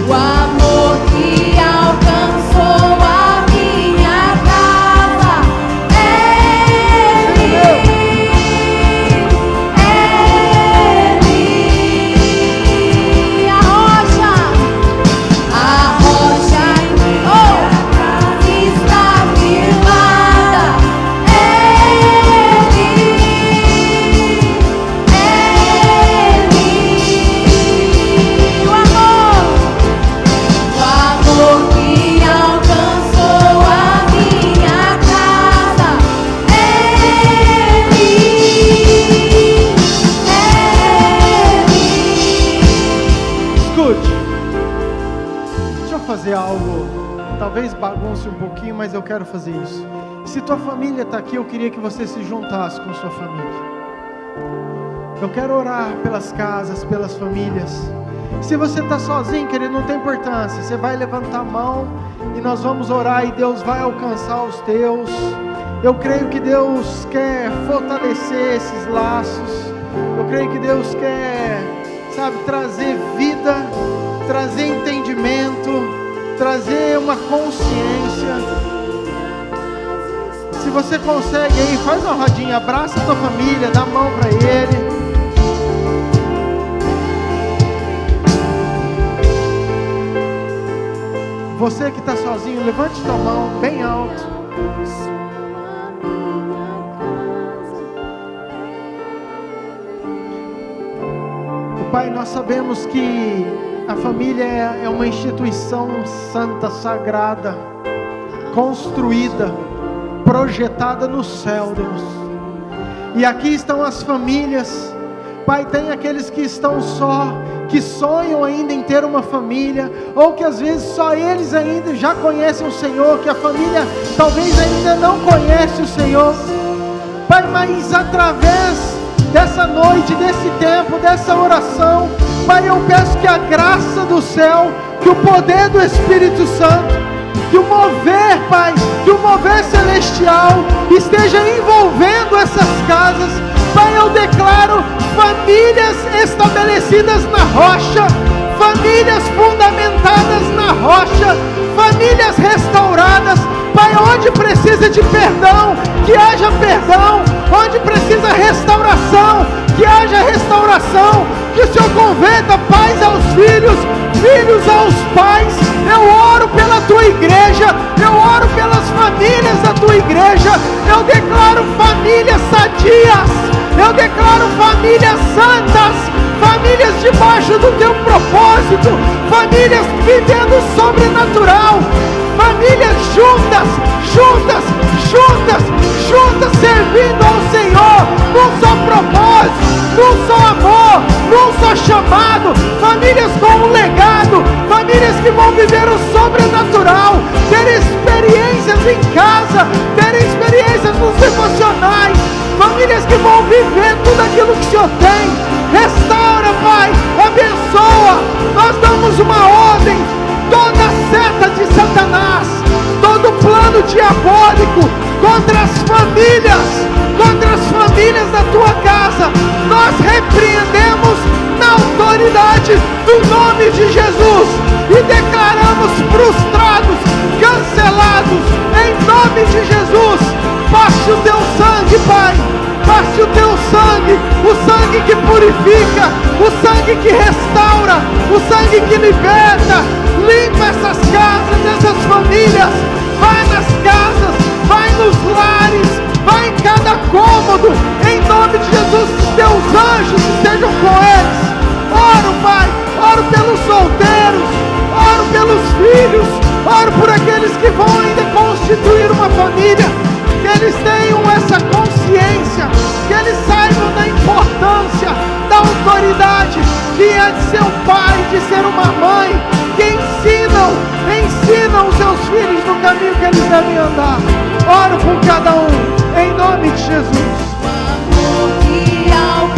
O amor que alcançou a minha casa é Ele. fazer algo, talvez bagunce um pouquinho, mas eu quero fazer isso. Se tua família está aqui, eu queria que você se juntasse com sua família. Eu quero orar pelas casas, pelas famílias. Se você está sozinho, querido, não tem importância. Você vai levantar a mão e nós vamos orar e Deus vai alcançar os teus. Eu creio que Deus quer fortalecer esses laços. Eu creio que Deus quer, trazer vida, trazer entendimento, trazer uma consciência. Se você consegue aí, faz uma rodinha, abraça a tua família, dá a mão para ele. Você que está sozinho, levante tua mão bem alto. Pai, nós sabemos que a família é uma instituição santa, sagrada, construída, projetada no céu, Deus. E aqui estão as famílias. Pai, tem aqueles que estão só, que sonham ainda em ter uma família, ou que às vezes só eles ainda já conhecem o Senhor, que a família talvez ainda não conhece o Senhor. Pai, mas através dessa noite, desse tempo, dessa oração, Pai, eu peço que a graça do céu, que o poder do Espírito Santo, que o mover, Pai, que o mover celestial esteja envolvendo essas casas. Pai, eu declaro famílias estabelecidas na rocha, famílias fundamentadas na rocha, famílias restauradas. Pai, onde precisa de perdão, que haja perdão. Onde precisa restauração, que haja restauração. Que o Senhor converta pais aos filhos, filhos aos pais. Eu oro pela tua igreja, eu oro pelas famílias da tua igreja. Eu declaro famílias sadias, eu declaro famílias santas, famílias debaixo do teu propósito, famílias vivendo o sobrenatural, famílias juntas, servindo ao Senhor, num só propósito, num só amor, num só chamado, famílias com um legado, famílias que vão viver o sobrenatural, ter experiências em casa, ter experiências nos devocionais, famílias que vão viver tudo aquilo que o Senhor tem. Restaura, Pai, abençoa. Nós damos uma ordem, toda seta de Satanás, todo plano diabólico contra as famílias da tua casa, nós repreendemos na autoridade do nome de Jesus e declaramos frustrados, cancelados, em nome de Jesus. Passe o teu sangue, Pai, passe o teu sangue, o sangue que purifica, o sangue que restaura, o sangue que liberta. Limpa essas casas, essas famílias. Vai nas casas, vai nos lares, vai em cada cômodo. Em nome de Jesus, teus anjos estejam com eles. Oro, Pai, oro pelos solteiros, oro pelos filhos, oro por aqueles que vão ainda constituir uma família. Que eles tenham essa consciência, que eles saibam da importância, da autoridade que é de ser um pai, de ser uma mãe, que ensinam os seus filhos no caminho que eles devem andar. Oro por cada um, em nome de Jesus. Now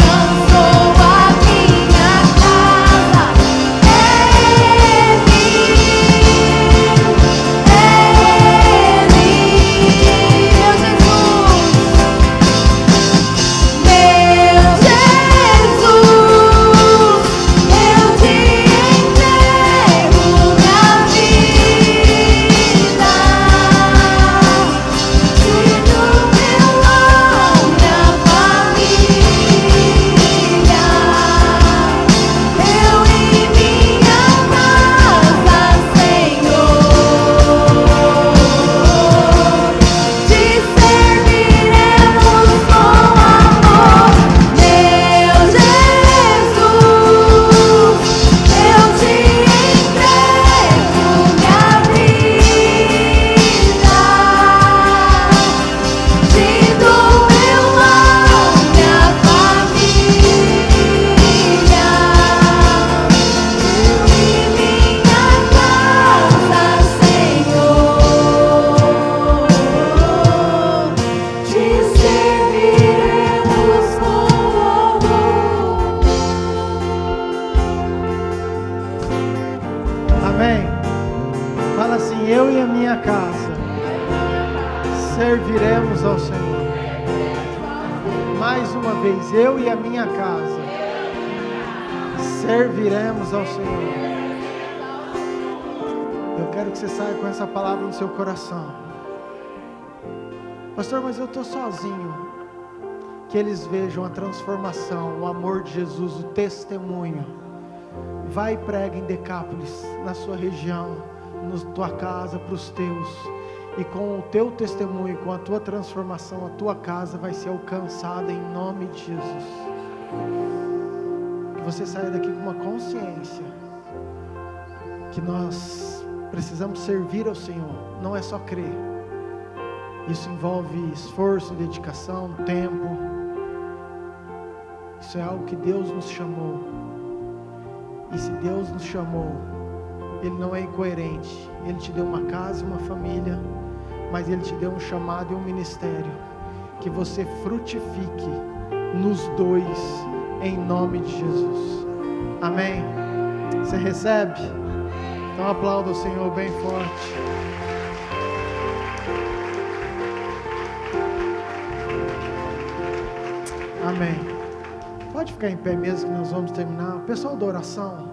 uma vez, eu e a minha casa serviremos ao Senhor. Eu quero que você saia com essa palavra no seu coração. Pastor, mas eu estou sozinho. Que eles vejam a transformação, o amor de Jesus, o testemunho. Vai e prega em Decápolis, na sua região, na tua casa, para os teus. E com o teu testemunho, com a tua transformação, a tua casa vai ser alcançada em nome de Jesus. Que você saia daqui com uma consciência que nós precisamos servir ao Senhor, não é só crer. Isso envolve esforço, dedicação, tempo. Isso é algo que Deus nos chamou. E se Deus nos chamou, Ele não é incoerente. Ele te deu uma casa e uma família, mas Ele te deu um chamado e um ministério. Que você frutifique nos dois, em nome de Jesus. Amém? Você recebe? Então aplauda o Senhor bem forte. Amém. Pode ficar em pé mesmo que nós vamos terminar. O pessoal da oração.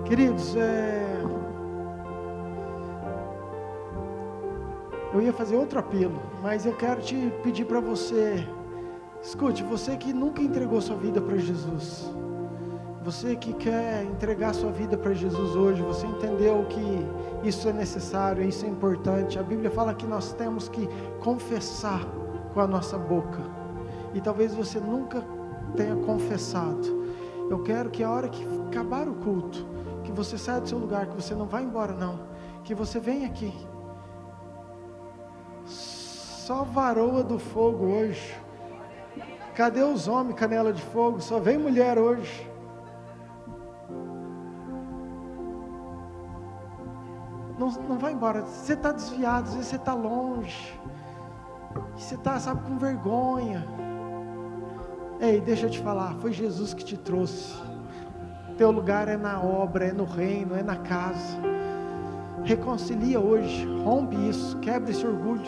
Queridos, eu ia fazer outro apelo, mas eu quero te pedir para você, escute, você que nunca entregou sua vida para Jesus, você que quer entregar sua vida para Jesus hoje, você entendeu que isso é necessário, isso é importante. A Bíblia fala que nós temos que confessar com a nossa boca, e talvez você nunca tenha confessado. Eu quero que a hora que acabar o culto, que você saia do seu lugar, que você não vá embora não, que você venha aqui. Só varoa do fogo hoje. Cadê os homens canela de fogo? Só vem mulher hoje. Não vai embora. Você está desviado, às vezes você está longe. Você está, sabe, com vergonha. Ei, deixa eu te falar, foi Jesus que te trouxe. Teu lugar é na obra, é no reino, é na casa. Reconcilia hoje, rompe isso, quebra esse orgulho.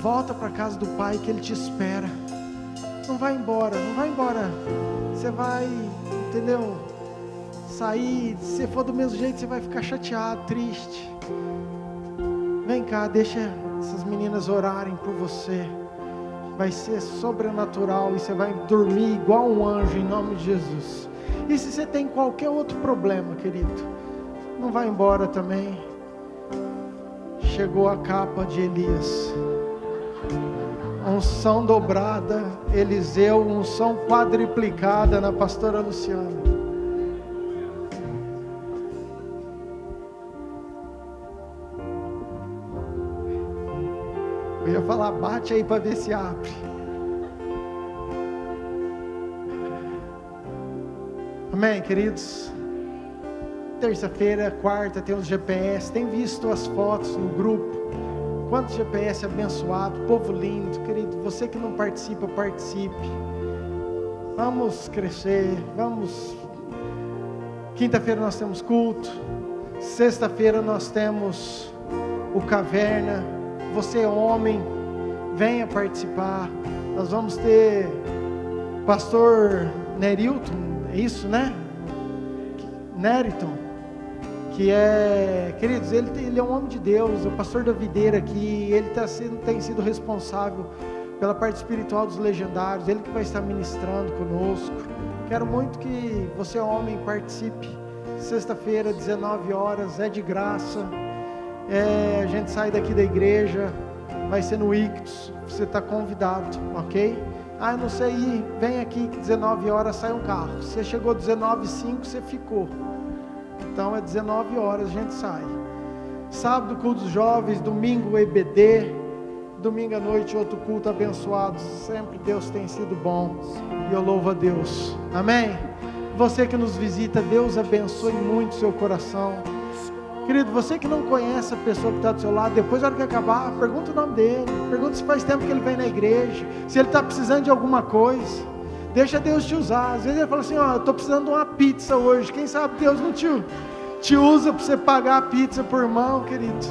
Volta para a casa do Pai que Ele te espera. Não vai embora, não vai embora. Você vai, entendeu? Sair, se for do mesmo jeito, você vai ficar chateado, triste. Vem cá, deixa essas meninas orarem por você. Vai ser sobrenatural e você vai dormir igual um anjo em nome de Jesus. E se você tem qualquer outro problema, querido, não vai embora também. Chegou a capa de Elias. Unção dobrada, Eliseu, unção quadriplicada na pastora Luciana. Eu ia falar, bate aí para ver se abre. Amém, queridos? Terça-feira, quarta, tem os GPS. Tem visto as fotos no grupo? Quantos GPS abençoado, povo lindo, querido. Você que não participa, participe. Vamos crescer, vamos. Quinta-feira nós temos culto. Sexta-feira nós temos o Caverna. Você é homem, venha participar. Nós vamos ter pastor Nerilton, é isso, né? Neriton, que é, queridos, ele é um homem de Deus, é o pastor da videira aqui. Ele tem sido responsável pela parte espiritual dos legendários. Ele que vai estar ministrando conosco. Quero muito que você, homem, participe. Sexta-feira, 19 horas, é de graça. A gente sai daqui da igreja, vai ser no Ictus, você está convidado, ok? Eu não sei ir, vem aqui que 19 horas sai um carro. Você chegou 19h05, você ficou. Então é 19 horas, a gente sai. Sábado, culto dos jovens, domingo, EBD, domingo à noite, outro culto abençoado. Sempre Deus tem sido bom e eu louvo a Deus. Amém? Você que nos visita, Deus abençoe muito seu coração. Querido, você que não conhece a pessoa que está do seu lado, depois na hora que acabar, pergunta o nome dele, pergunta se faz tempo que ele vem na igreja, se ele está precisando de alguma coisa. Deixa Deus te usar. Às vezes ele fala assim, eu estou precisando de uma pizza hoje. Quem sabe Deus não te usa para você pagar a pizza por mão, querido.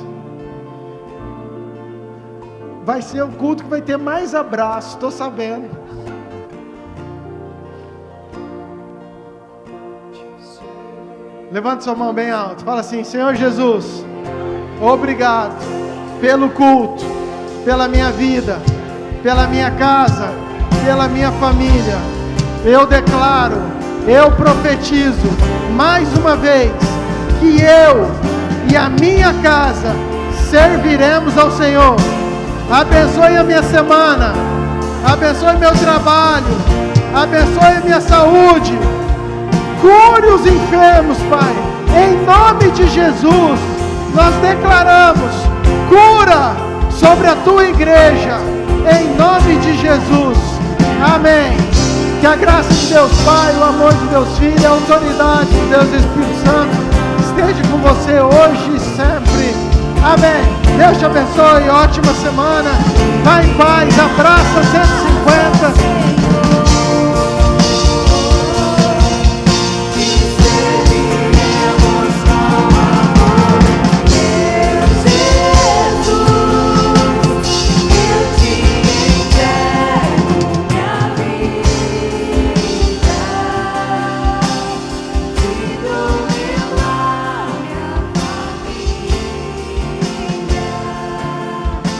vai ser o culto que vai ter mais abraço, estou sabendo. Levante sua mão bem alto, fala assim: Senhor Jesus, obrigado pelo culto, pela minha vida, pela minha casa, pela minha família. Eu declaro, eu profetizo mais uma vez que eu e a minha casa serviremos ao Senhor. Abençoe a minha semana, abençoe meu trabalho, abençoe a minha saúde. Cure os enfermos, Pai, em nome de Jesus. Nós declaramos cura sobre a tua igreja, em nome de Jesus. Amém. Que a graça de Deus Pai, o amor de Deus Filho, a autoridade de Deus Espírito Santo esteja com você hoje e sempre. Amém. Deus te abençoe, ótima semana. Vá em paz, abraça